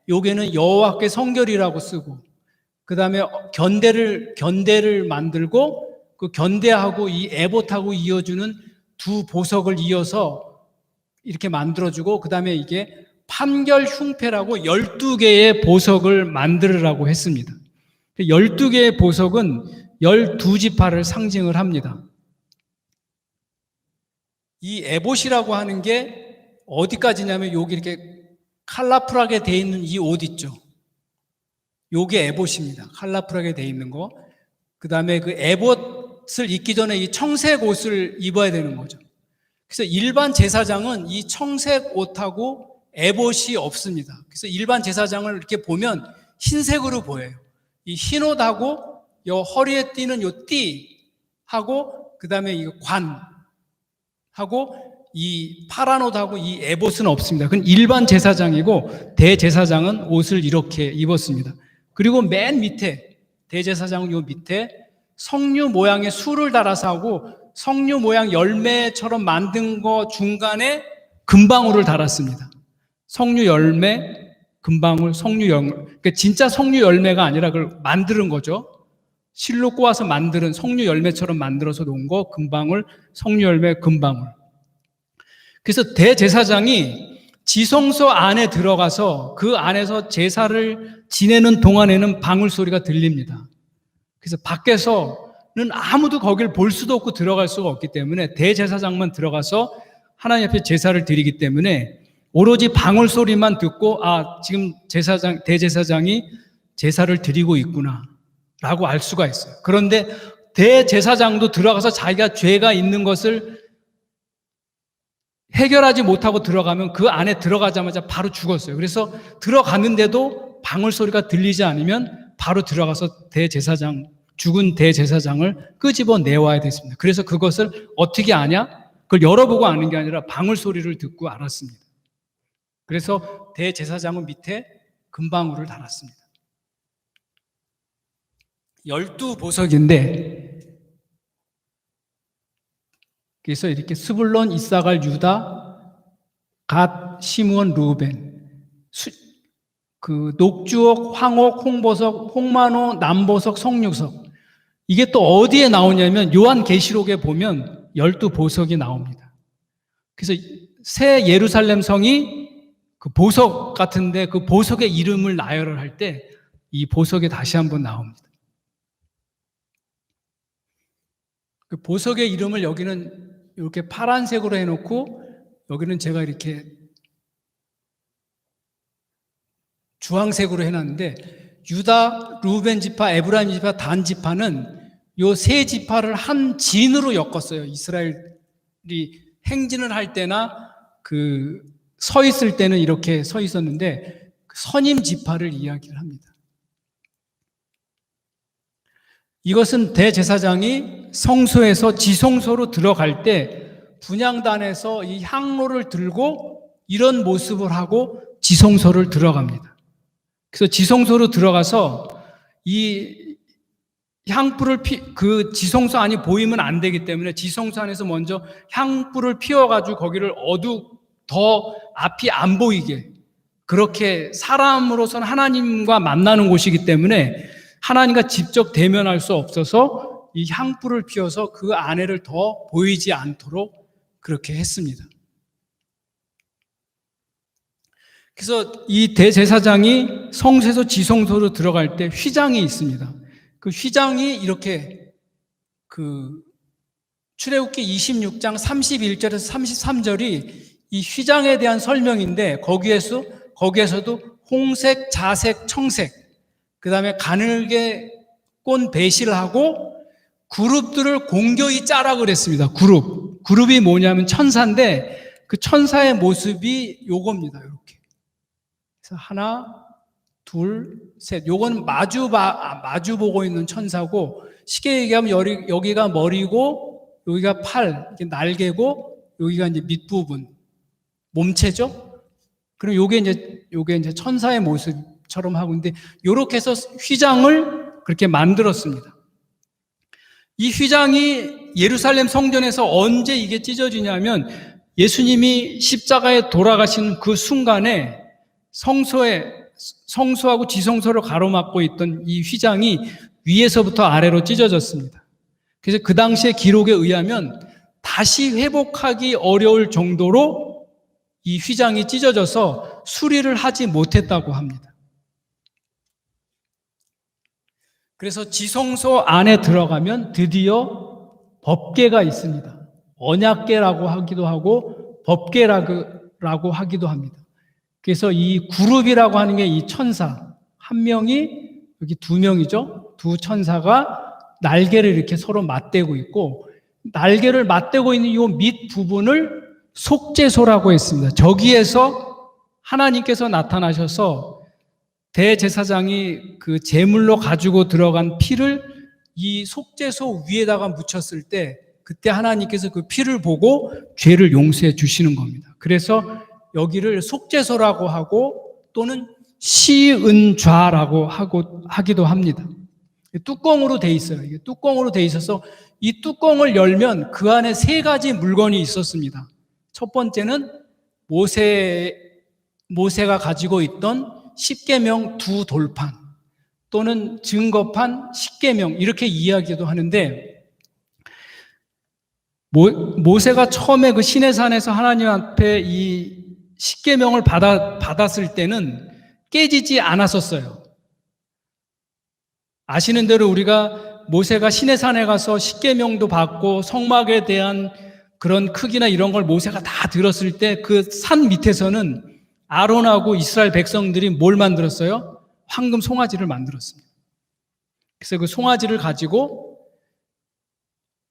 요게는 여호와께 성결이라고 쓰고, 그 다음에 견대를 만들고 그 견대하고 이 에봇하고 이어주는 두 보석을 이어서 이렇게 만들어주고, 그 다음에 이게 판결 흉패라고 12개의 보석을 만들으라고 했습니다. 12개의 보석은 12지파를 상징을 합니다. 이 에봇이라고 하는 게 어디까지냐면 여기 이렇게 컬러풀하게 돼 있는 이 옷 있죠. 요게 에봇입니다. 컬러풀하게 돼 있는 거. 그 다음에 그 에봇을 입기 전에 이 청색 옷을 입어야 되는 거죠. 그래서 일반 제사장은 이 청색 옷하고 에봇이 없습니다. 그래서 일반 제사장을 이렇게 보면 흰색으로 보여요. 이 흰 옷하고 요 허리에 띠는 요 띠하고 그 다음에 이 관하고 이 파란 옷하고 이 에봇은 없습니다. 그건 일반 제사장이고 대제사장은 옷을 이렇게 입었습니다. 그리고 맨 밑에 대제사장은 요 밑에 석류 모양의 술을 달아서 하고 석류 모양 열매처럼 만든 거 중간에 금방울을 달았습니다. 석류 열매, 금방울, 석류 열매. 그러니까 진짜 석류 열매가 아니라 그걸 만드는 거죠. 실로 꼬아서 만드는 석류 열매처럼 만들어서 놓은 거, 금방울, 석류 열매, 금방울. 그래서 대제사장이 지성소 안에 들어가서 그 안에서 제사를 지내는 동안에는 방울 소리가 들립니다. 그래서 밖에서는 아무도 거기를 볼 수도 없고 들어갈 수가 없기 때문에 대제사장만 들어가서 하나님 앞에 제사를 드리기 때문에 오로지 방울 소리만 듣고 지금 대제사장이 제사를 드리고 있구나 라고 알 수가 있어요. 그런데 대제사장도 들어가서 자기가 죄가 있는 것을 해결하지 못하고 들어가면 그 안에 들어가자마자 바로 죽었어요. 그래서 들어갔는데도 방울 소리가 들리지 않으면 바로 들어가서 죽은 대제사장을 끄집어 내와야 됐습니다. 그래서 그것을 어떻게 아냐? 그걸 열어보고 아는 게 아니라 방울 소리를 듣고 알았습니다. 그래서 대제사장은 밑에 금방울을 달았습니다. 12보석인데 그래서 이렇게 스불론, 이사갈, 유다, 갓, 시므온, 루벤, 그 녹주옥, 황옥, 홍보석, 홍만호, 남보석, 성육석. 이게 또 어디에 나오냐면 요한계시록에 보면 12보석이 나옵니다. 그래서 새 예루살렘 성이 그 보석 같은데 그 보석의 이름을 나열을 할 때 이 보석이 다시 한번 나옵니다. 그 보석의 이름을 여기는 이렇게 파란색으로 해놓고 여기는 제가 이렇게 주황색으로 해놨는데 유다, 루벤 지파, 에브라임 지파, 단 지파는 요 세 지파를 한 진으로 엮었어요. 이스라엘이 행진을 할 때나 그 서 있을 때는 이렇게 서 있었는데 선임 지파를 이야기를 합니다. 이것은 대제사장이 성소에서 지성소로 들어갈 때 분향단에서 이 향로를 들고 이런 모습을 하고 지성소를 들어갑니다. 그래서 지성소로 들어가서 이 향불을 그 지성소 안이 보이면 안 되기 때문에 지성소 안에서 먼저 향불을 피워가지고 거기를 더 앞이 안 보이게 그렇게 사람으로서는 하나님과 만나는 곳이기 때문에 하나님과 직접 대면할 수 없어서 이 향불을 피워서 그 안에를 더 보이지 않도록 그렇게 했습니다. 그래서 이 대제사장이 성소에서 지성소로 들어갈 때 휘장이 있습니다. 그 휘장이 이렇게 출애굽기 26장 31절에서 33절이 이 휘장에 대한 설명인데 거기에서도 홍색, 자색, 청색 그 다음에 가늘게 꼰 배실을 하고 그룹들을 공교히 짜라 그랬습니다. 그룹이 뭐냐면 천사인데 그 천사의 모습이 요겁니다. 이렇게. 그래서 하나, 둘, 셋. 요건 마주 보고 있는 천사고 쉽게 얘기하면 여기가 머리고 여기가 팔, 이렇게 날개고 여기가 이제 밑부분, 몸체죠. 그럼 요게 이제 천사의 모습처럼 하고 있는데 요렇게 해서 휘장을 그렇게 만들었습니다. 이 휘장이 예루살렘 성전에서 언제 이게 찢어지냐면 예수님이 십자가에 돌아가시는 그 순간에 성소하고 지성소를 가로막고 있던 이 휘장이 위에서부터 아래로 찢어졌습니다. 그래서 그 당시의 기록에 의하면 다시 회복하기 어려울 정도로 이 휘장이 찢어져서 수리를 하지 못했다고 합니다. 그래서 지성소 안에 들어가면 드디어 법궤가 있습니다. 언약궤라고 하기도 하고 법궤라고 하기도 합니다. 그래서 이 그룹이라고 하는 게 이 천사 한 명이, 여기 두 명이죠. 두 천사가 날개를 이렇게 서로 맞대고 있고, 날개를 맞대고 있는 이 밑 부분을 속죄소라고 했습니다. 저기에서 하나님께서 나타나셔서 대제사장이 그 제물로 가지고 들어간 피를 이 속죄소 위에다가 묻혔을 때, 그때 하나님께서 그 피를 보고 죄를 용서해 주시는 겁니다. 그래서 여기를 속죄소라고 하고 또는 시은좌라고 하기도 합니다. 뚜껑으로 돼 있어요. 이게 뚜껑으로 돼 있어서 이 뚜껑을 열면 그 안에 세 가지 물건이 있었습니다. 첫 번째는 모세가 가지고 있던 십계명 두 돌판 또는 증거판 십계명, 이렇게 이야기도 하는데, 모세가 처음에 그 시내산에서 하나님 앞에 이 십계명을 받았을 때는 깨지지 않았었어요. 아시는 대로 우리가 모세가 시내산에 가서 십계명도 받고 성막에 대한 그런 크기나 이런 걸 모세가 다 들었을 때 그 산 밑에서는 아론하고 이스라엘 백성들이 뭘 만들었어요? 황금 송아지를 만들었습니다. 그래서 그 송아지를 가지고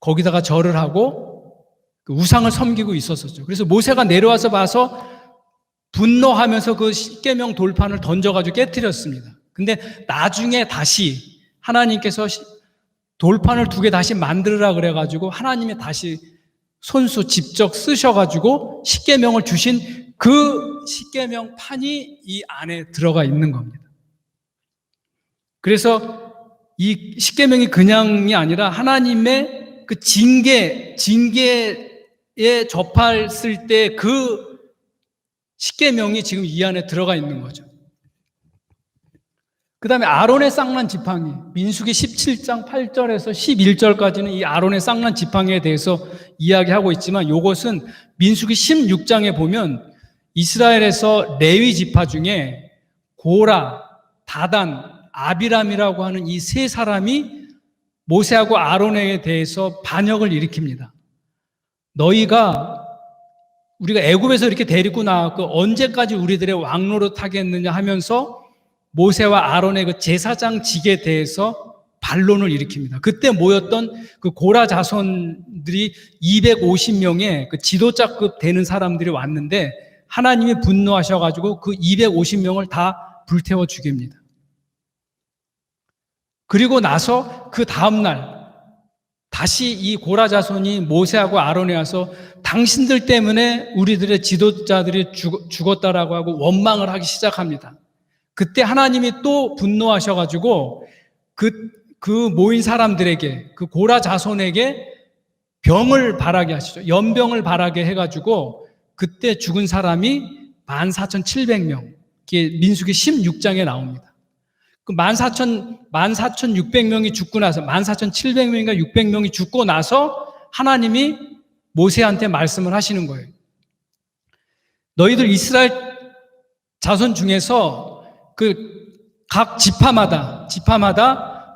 거기다가 절을 하고 그 우상을 섬기고 있었었죠. 그래서 모세가 내려와서 봐서 분노하면서 그 십계명 돌판을 던져가지고 깨뜨렸습니다. 근데 나중에 다시 하나님께서 돌판을 두 개 다시 만들으라 그래가지고 하나님이 다시 손수 직접 쓰셔가지고 십계명을 주신 그 십계명 판이 이 안에 들어가 있는 겁니다. 그래서 이 십계명이 그냥이 아니라 하나님의 그 징계에 접했을 때 그 십계명이 지금 이 안에 들어가 있는 거죠. 그 다음에 아론의 쌍난 지팡이, 민수기 17장 8절에서 11절까지는 이 아론의 쌍난 지팡이에 대해서 이야기하고 있지만, 이것은 민수기 16장에 보면 이스라엘에서 레위 지파 중에 고라, 다단, 아비람이라고 하는 이 세 사람이 모세하고 아론에 대해서 반역을 일으킵니다. 우리가 애굽에서 이렇게 데리고 나왔고 언제까지 우리들의 왕노릇 하겠느냐 하면서 모세와 아론의 그 제사장직에 대해서 반론을 일으킵니다. 그때 모였던 그 고라 자손들이 250명의 그 지도자급 되는 사람들이 왔는데, 하나님이 분노하셔가지고 그 250명을 다 불태워 죽입니다. 그리고 나서 그 다음날 다시 이 고라 자손이 모세하고 아론에 와서 당신들 때문에 우리들의 지도자들이 죽었다라고 하고 원망을 하기 시작합니다. 그때 하나님이 또 분노하셔가지고 그 모인 사람들에게, 그 고라 자손에게 병을 바라게 하시죠. 연병을 바라게 해가지고 그때 죽은 사람이 14,700명. 이게 민수기 16장에 나옵니다. 그 14,600명이 죽고 나서, 14,700명인가 600명이 죽고 나서 하나님이 모세한테 말씀을 하시는 거예요. 너희들 이스라엘 자손 중에서 그 각 지파마다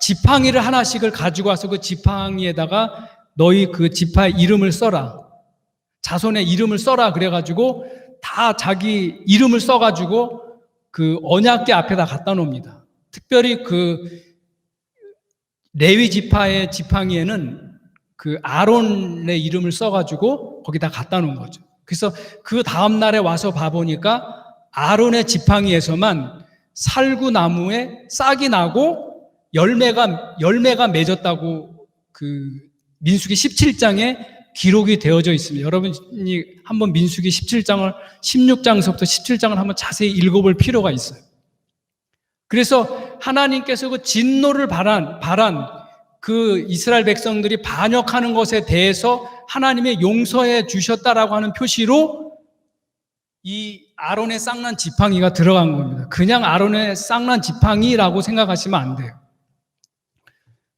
지팡이를 하나씩을 가지고 와서 그 지팡이에다가 너희 그 지파의 이름을 써라. 자손의 이름을 써라. 그래가지고 다 자기 이름을 써가지고 그 언약궤 앞에다 갖다 놓습니다. 특별히 그 레위 지파의 지팡이에는 그 아론의 이름을 써가지고 거기다 갖다 놓은 거죠. 그래서 그 다음날에 와서 봐보니까 아론의 지팡이에서만 살구나무에 싹이 나고 열매가 맺었다고 그 민수기 17장에 기록이 되어져 있습니다. 여러분이 한번 민수기 16장서부터 17장을 한번 자세히 읽어볼 필요가 있어요. 그래서 하나님께서 그 진노를 바란 그 이스라엘 백성들이 반역하는 것에 대해서 하나님의 용서해 주셨다라고 하는 표시로 이 아론의 쌍난 지팡이가 들어간 겁니다. 그냥 아론의 쌍난 지팡이라고 생각하시면 안 돼요.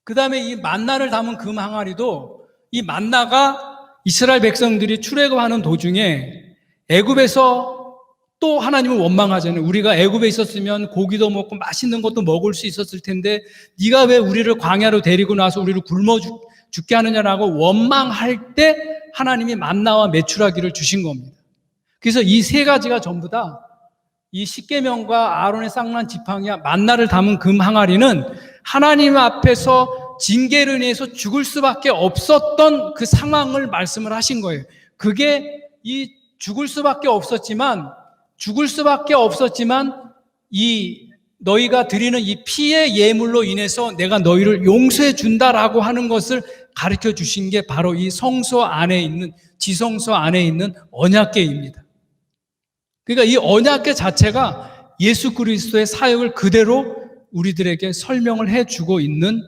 그 다음에 이 만나를 담은 금 항아리도, 이 만나가 이스라엘 백성들이 출애굽하는 도중에 애굽에서 또 하나님을 원망하잖아요. 우리가 애굽에 있었으면 고기도 먹고 맛있는 것도 먹을 수 있었을 텐데 네가 왜 우리를 광야로 데리고 나서 우리를 굶어 죽게 하느냐라고 원망할 때 하나님이 만나와 메추라기를 주신 겁니다. 그래서 이 세 가지가 전부 다 이 십계명과 아론의 쌍난 지팡이와 만나를 담은 금 항아리는 하나님 앞에서 징계로 인해서 죽을 수밖에 없었던 그 상황을 말씀을 하신 거예요. 그게 이 죽을 수밖에 없었지만 이 너희가 드리는 이 피의 예물로 인해서 내가 너희를 용서해 준다라고 하는 것을 가르쳐 주신 게 바로 이 성소 안에 있는, 지성소 안에 있는 언약궤입니다. 그러니까 이 언약궤 자체가 예수 그리스도의 사역을 그대로 우리들에게 설명을 해주고 있는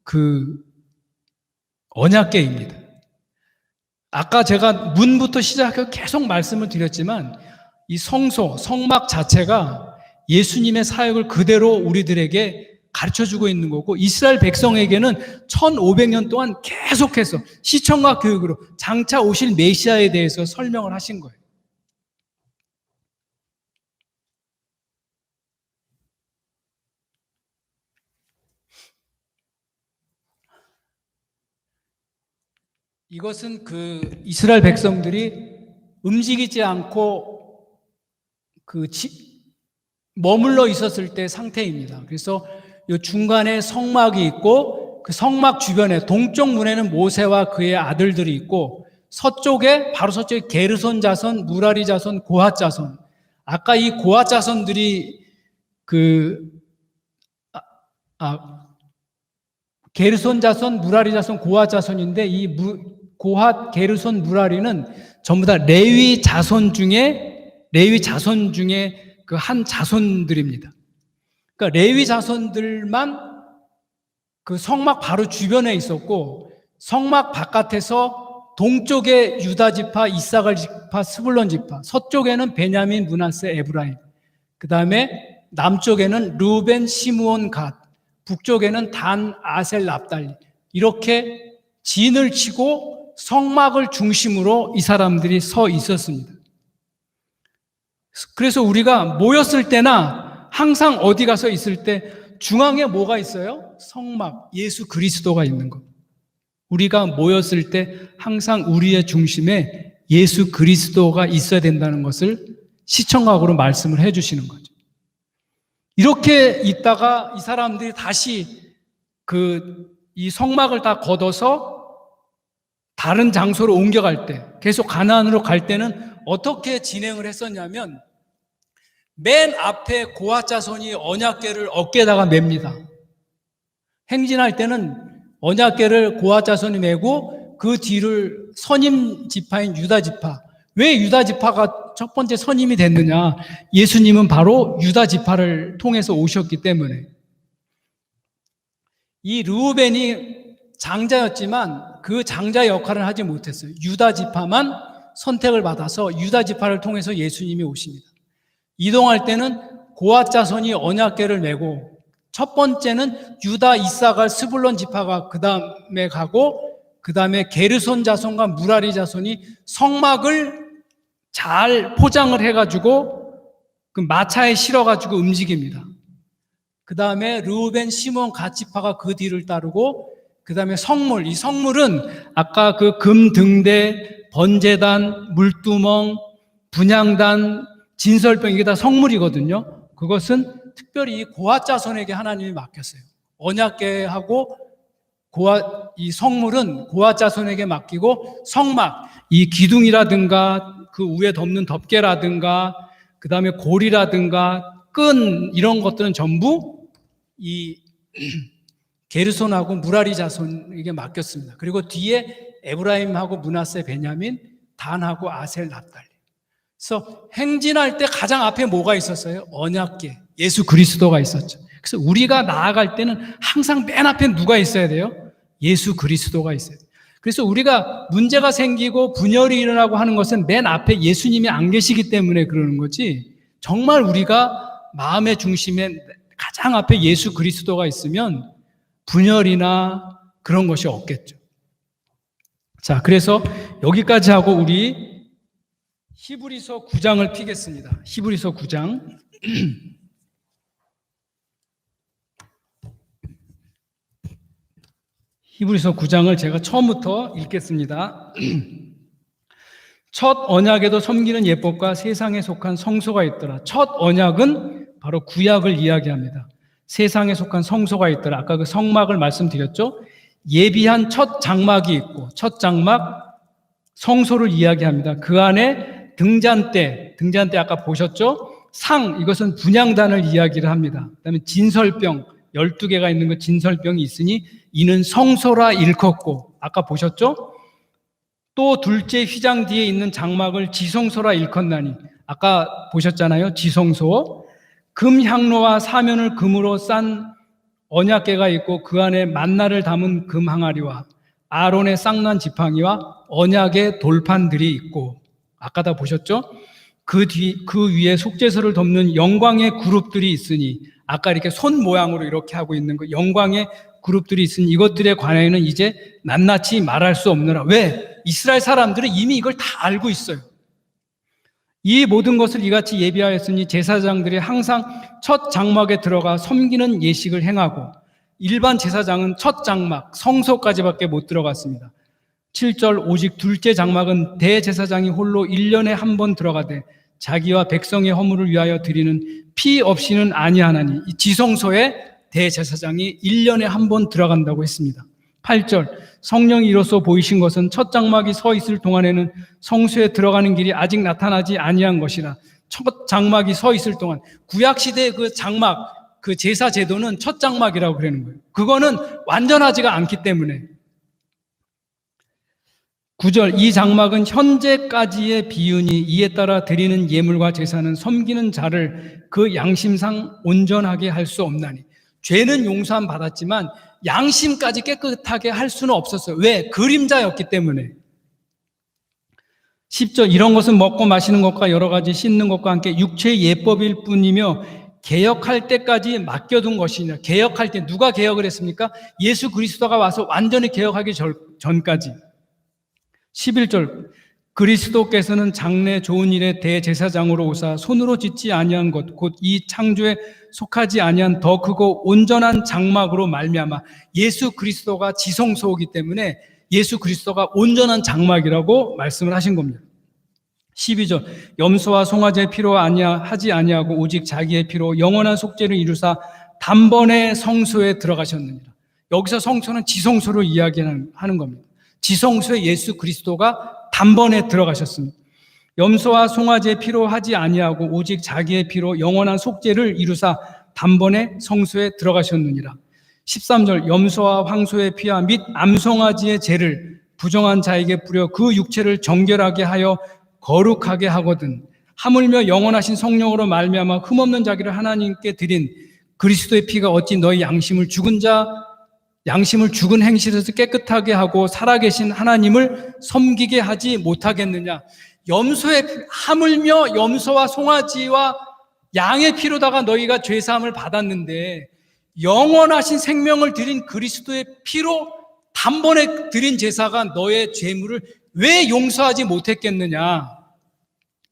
그 언약궤입니다. 아까 제가 문부터 시작해서 계속 말씀을 드렸지만 이 성소, 성막 자체가 예수님의 사역을 그대로 우리들에게 가르쳐주고 있는 거고, 이스라엘 백성에게는 1500년 동안 계속해서 시청과 교육으로 장차 오실 메시아에 대해서 설명을 하신 거예요. 이것은 그 이스라엘 백성들이 움직이지 않고 머물러 있었을 때 상태입니다. 그래서 이 중간에 성막이 있고 그 성막 주변에 동쪽 문에는 모세와 그의 아들들이 있고 바로 서쪽에 게르손 자손, 무라리 자손, 고핫 자손. 아까 이 고핫 자손들이 게르손 자손, 무라리 자손, 고핫 자손인데 이 고핫, 게르손, 무라리는 전부 다 레위 자손 중에 그 한 자손들입니다. 그러니까 레위 자손들만 그 성막 바로 주변에 있었고, 성막 바깥에서 동쪽에 유다 지파, 이사갈 지파, 스불론 지파, 서쪽에는 베냐민, 므낫세, 에브라임, 그 다음에 남쪽에는 르우벤, 시므온, 갓, 북쪽에는 단, 아셀, 납달리, 이렇게 진을 치고 성막을 중심으로 이 사람들이 서 있었습니다. 그래서 우리가 모였을 때나 항상 어디 가서 있을 때 중앙에 뭐가 있어요? 성막, 예수 그리스도가 있는 것. 우리가 모였을 때 항상 우리의 중심에 예수 그리스도가 있어야 된다는 것을 시청각으로 말씀을 해주시는 거죠. 이렇게 있다가 이 사람들이 다시 이 성막을 다 걷어서 다른 장소로 옮겨갈 때, 계속 가나안으로 갈 때는 어떻게 진행을 했었냐면 맨 앞에 고핫 자손이 언약궤를 어깨에다가 맵니다. 행진할 때는 언약궤를 고핫 자손이 메고 그 뒤를 선임 지파인 유다 지파. 왜 유다 지파가 첫 번째 선임이 됐느냐? 예수님은 바로 유다 지파를 통해서 오셨기 때문에. 이 르우벤이 장자였지만 그 장자 역할을 하지 못했어요. 유다 지파만 선택을 받아서 유다 지파를 통해서 예수님이 오십니다. 이동할 때는 고핫 자손이 언약궤를 메고, 첫 번째는 유다, 이사갈, 스불론 지파가 그 다음에 가고, 그 다음에 게르손 자손과 무라리 자손이 성막을 잘 포장을 해가지고 그 마차에 실어가지고 움직입니다. 그 다음에 르우벤, 시몬, 갓 지파가 그 뒤를 따르고, 그 다음에 성물, 이 성물은 아까 그 금등대, 번제단, 물두멍, 분향단, 진설병, 이게 다 성물이거든요. 그것은 특별히 고핫 자손에게 하나님이 맡겼어요. 언약궤하고 이 성물은 고핫 자손에게 맡기고, 성막, 이 기둥이라든가 그 위에 덮는 덮개라든가 그 다음에 고리라든가 끈, 이런 것들은 전부 이 게르손하고 무라리 자손에게 맡겼습니다. 그리고 뒤에 에브라임하고 므낫세, 베냐민, 단하고 아셀, 납달리. 그래서 행진할 때 가장 앞에 뭐가 있었어요? 언약궤, 예수 그리스도가 있었죠. 그래서 우리가 나아갈 때는 항상 맨 앞에 누가 있어야 돼요? 예수 그리스도가 있어야 돼요. 그래서 우리가 문제가 생기고 분열이 일어나고 하는 것은 맨 앞에 예수님이 안 계시기 때문에 그러는 거지, 정말 우리가 마음의 중심에 가장 앞에 예수 그리스도가 있으면 분열이나 그런 것이 없겠죠. 자, 그래서 여기까지 하고 우리 히브리서 9장을 피겠습니다. 히브리서 9장. 히브리서 9장을 제가 처음부터 읽겠습니다. 첫 언약에도 섬기는 예법과 세상에 속한 성소가 있더라. 첫 언약은 바로 구약을 이야기합니다. 세상에 속한 성소가 있더라. 아까 그 성막을 말씀드렸죠. 예비한 첫 장막이 있고, 첫 장막 성소를 이야기합니다. 그 안에 등잔대 아까 보셨죠? 상, 이것은 분향단을 이야기를 합니다. 그다음에 진설병, 12개가 있는 그 진설병이 있으니 이는 성소라 일컫고, 아까 보셨죠? 또 둘째 휘장 뒤에 있는 장막을 지성소라 일컫나니, 아까 보셨잖아요. 지성소. 금향로와 사면을 금으로 싼 언약궤가 있고 그 안에 만나를 담은 금 항아리와 아론의 쌍난 지팡이와 언약의 돌판들이 있고, 아까 다 보셨죠? 그 위에 속죄소를 덮는 영광의 그룹들이 있으니, 아까 이렇게 손 모양으로 이렇게 하고 있는 그 영광의 그룹들이 있으니 이것들에 관해는 이제 낱낱이 말할 수 없느라. 왜? 이스라엘 사람들은 이미 이걸 다 알고 있어요. 이 모든 것을 이같이 예비하였으니 제사장들이 항상 첫 장막에 들어가 섬기는 예식을 행하고, 일반 제사장은 첫 장막 성소까지밖에 못 들어갔습니다. 7절 오직 둘째 장막은 대제사장이 홀로 1년에 한 번 들어가되 자기와 백성의 허물을 위하여 드리는 피 없이는 아니하나니, 이 지성소에 대제사장이 1년에 한 번 들어간다고 했습니다. 8절 성령이 이로써 보이신 것은 첫 장막이 서 있을 동안에는 성소에 들어가는 길이 아직 나타나지 아니한 것이라. 첫 장막이 서 있을 동안, 구약시대의 그 장막, 그 제사 제도는 첫 장막이라고 그러는 거예요. 그거는 완전하지가 않기 때문에. 9절 이 장막은 현재까지의 비유니 이에 따라 드리는 예물과 제사는 섬기는 자를 그 양심상 온전하게 할 수 없나니. 죄는 용서함 받았지만 양심까지 깨끗하게 할 수는 없었어요. 왜? 그림자였기 때문에. 10절 이런 것은 먹고 마시는 것과 여러 가지 씻는 것과 함께 육체의 예법일 뿐이며 개혁할 때까지 맡겨둔 것이냐. 개혁할 때 누가 개혁을 했습니까? 예수 그리스도가 와서 완전히 개혁하기 전까지. 11절 그리스도께서는 장래 좋은 일의 대제사장으로 오사 손으로 짓지 아니한 것 곧 이 창조에 속하지 아니한 더 크고 온전한 장막으로 말미암아, 예수 그리스도가 지성소이기 때문에 예수 그리스도가 온전한 장막이라고 말씀을 하신 겁니다. 12절 염소와 송아지의 피로 하지 아니하고 오직 자기의 피로 영원한 속죄를 이루사 단번에 성소에 들어가셨느니라. 여기서 성소는 지성소로 이야기하는 겁니다. 지성소에 예수 그리스도가 단번에 들어가셨습니다. 염소와 송아지의 피로 하지 아니하고 오직 자기의 피로 영원한 속죄를 이루사 단번에 성소에 들어가셨느니라. 13절 염소와 황소의 피와 및 암송아지의 죄를 부정한 자에게 뿌려 그 육체를 정결하게 하여 거룩하게 하거든 하물며 영원하신 성령으로 말미암아 흠없는 자기를 하나님께 드린 그리스도의 피가 어찌 너희 양심을 죽은 행실에서 깨끗하게 하고 살아계신 하나님을 섬기게 하지 못하겠느냐. 하물며 염소와 송아지와 양의 피로다가 너희가 죄사함을 받았는데 영원하신 생명을 드린 그리스도의 피로 단번에 드린 제사가 너의 죄물을 왜 용서하지 못했겠느냐.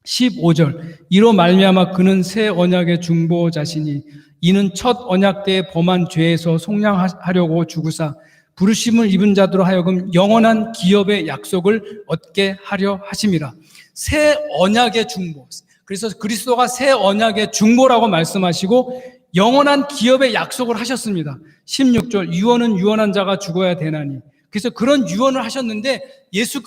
15절 이로 말미암아 그는 새 언약의 중보자시니 이는 첫 언약 때에 범한 죄에서 속량하려고 죽으사 부르심을 입은 자들로 하여금 영원한 기업의 약속을 얻게 하려 하심이라. 새 언약의 중보. 그래서 그리스도가 새 언약의 중보라고 말씀하시고 영원한 기업의 약속을 하셨습니다. 16절 유언은 유언한 자가 죽어야 되나니. 그래서 그런 유언을 하셨는데 예수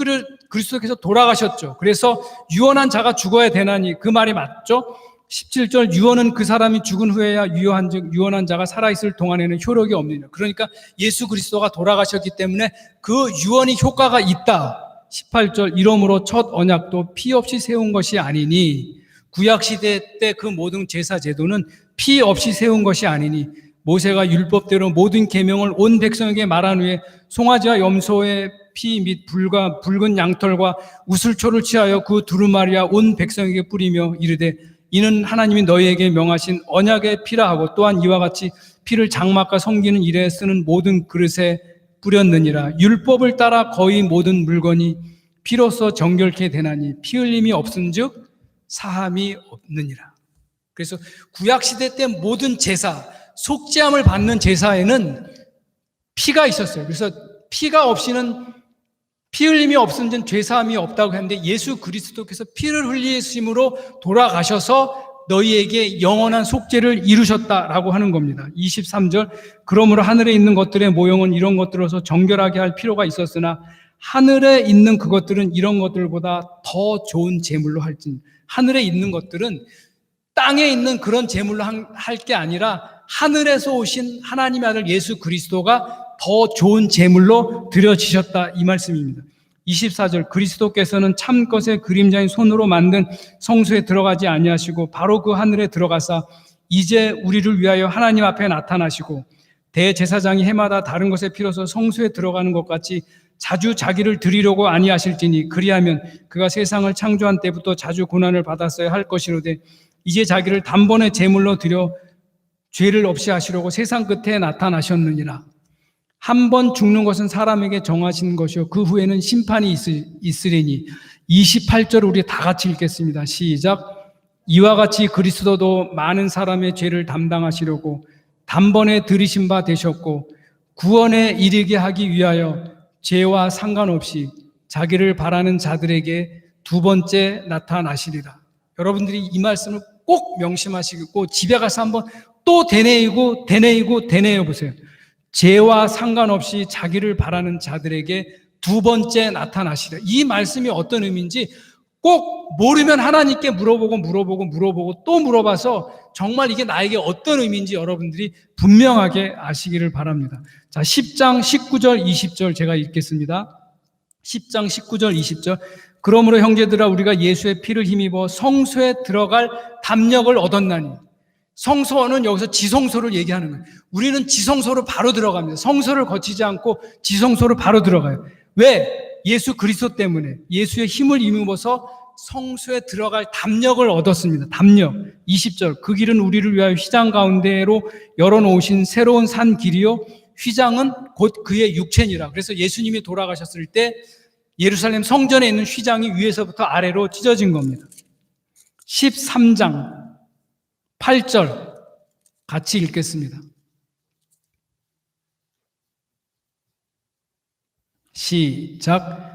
그리스도께서 돌아가셨죠. 그래서 유언한 자가 죽어야 되나니, 그 말이 맞죠? 17절 유언은 그 사람이 죽은 후에야 유효한즉 유언한 자가 살아있을 동안에는 효력이 없느니라. 그러니까 예수 그리스도가 돌아가셨기 때문에 그 유언이 효과가 있다. 18절 이러므로 첫 언약도 피 없이 세운 것이 아니니, 구약시대 때 그 모든 제사 제도는 피 없이 세운 것이 아니니 모세가 율법대로 모든 계명을 온 백성에게 말한 후에 송아지와 염소의 피 및 붉은 양털과 우슬초를 취하여 그 두루마리와 온 백성에게 뿌리며 이르되 이는 하나님이 너희에게 명하신 언약의 피라 하고 또한 이와 같이 피를 장막과 섬기는 일에 쓰는 모든 그릇에 뿌렸느니라. 율법을 따라 거의 모든 물건이 피로써 정결케 되나니 피 흘림이 없은즉 사함이 없느니라. 그래서 구약시대 때 모든 제사, 속죄함을 받는 제사에는 피가 있었어요. 그래서 피가 없이는 피 흘림이 없은 전 죄사함이 없다고 했는데 예수 그리스도께서 피를 흘리심으로 돌아가셔서 너희에게 영원한 속죄를 이루셨다라고 하는 겁니다. 23절, 그러므로 하늘에 있는 것들의 모형은 이런 것들로서 정결하게 할 필요가 있었으나 하늘에 있는 그것들은 이런 것들보다 더 좋은 제물로 할진. 하늘에 있는 것들은 땅에 있는 그런 제물로 할 게 아니라 하늘에서 오신 하나님의 아들 예수 그리스도가 더 좋은 제물로 드려지셨다, 이 말씀입니다. 24절, 그리스도께서는 참것의 그림자인 손으로 만든 성소에 들어가지 아니하시고 바로 그 하늘에 들어가사 이제 우리를 위하여 하나님 앞에 나타나시고 대제사장이 해마다 다른 것에 필요서 성소에 들어가는 것 같이 자주 자기를 드리려고 아니하실지니 그리하면 그가 세상을 창조한 때부터 자주 고난을 받았어야 할 것이로되 이제 자기를 단번에 제물로 드려 죄를 없이 하시려고 세상 끝에 나타나셨느니라. 한 번 죽는 것은 사람에게 정하신 것이요 그 후에는 심판이 있으리니. 28절 우리 다 같이 읽겠습니다. 시작. 이와 같이 그리스도도 많은 사람의 죄를 담당하시려고 단번에 들이신 바 되셨고 구원에 이르게 하기 위하여 죄와 상관없이 자기를 바라는 자들에게 두 번째 나타나시리라. 여러분들이 이 말씀을 꼭 명심하시고 집에 가서 한번 또 되뇌이고 보세요. 죄와 상관없이 자기를 바라는 자들에게 두 번째 나타나시리라. 이 말씀이 어떤 의미인지 꼭 모르면 하나님께 물어보고 또 물어봐서 정말 이게 나에게 어떤 의미인지 여러분들이 분명하게 아시기를 바랍니다. 자, 10장 19절 20절 제가 읽겠습니다. 10장 19절 20절. 그러므로 형제들아 우리가 예수의 피를 힘입어 성소에 들어갈 담력을 얻었나니. 성소는 여기서 지성소를 얘기하는 거예요. 우리는 지성소로 바로 들어갑니다. 성소를 거치지 않고 지성소로 바로 들어가요. 왜? 예수 그리스도 때문에 예수의 힘을 힘입어서 성소에 들어갈 담력을 얻었습니다. 담력. 20절. 그 길은 우리를 위하여 휘장 가운데로 열어놓으신 새로운 산 길이요 휘장은 곧 그의 육체니라. 그래서 예수님이 돌아가셨을 때 예루살렘 성전에 있는 휘장이 위에서부터 아래로 찢어진 겁니다. 13장 8절 같이 읽겠습니다. 시작.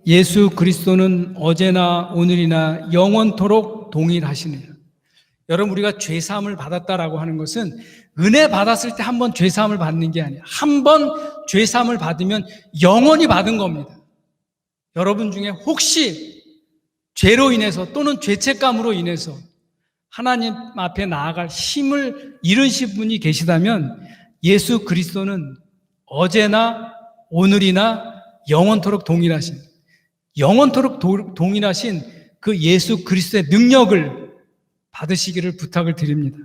예수 그리스도는 어제나 오늘이나 영원토록 동일하시니라. 여러분 우리가 죄사함을 받았다라고 하는 것은 은혜 받았을 때 한 번 죄사함을 받는 게 아니에요. 한 번 죄사함을 받으면 영원히 받은 겁니다. 여러분 중에 혹시 죄로 인해서 또는 죄책감으로 인해서 하나님 앞에 나아갈 힘을 잃으신 분이 계시다면 예수 그리스도는 어제나 오늘이나 영원토록 동일하신 그 예수 그리스도의 능력을 받으시기를 부탁을 드립니다.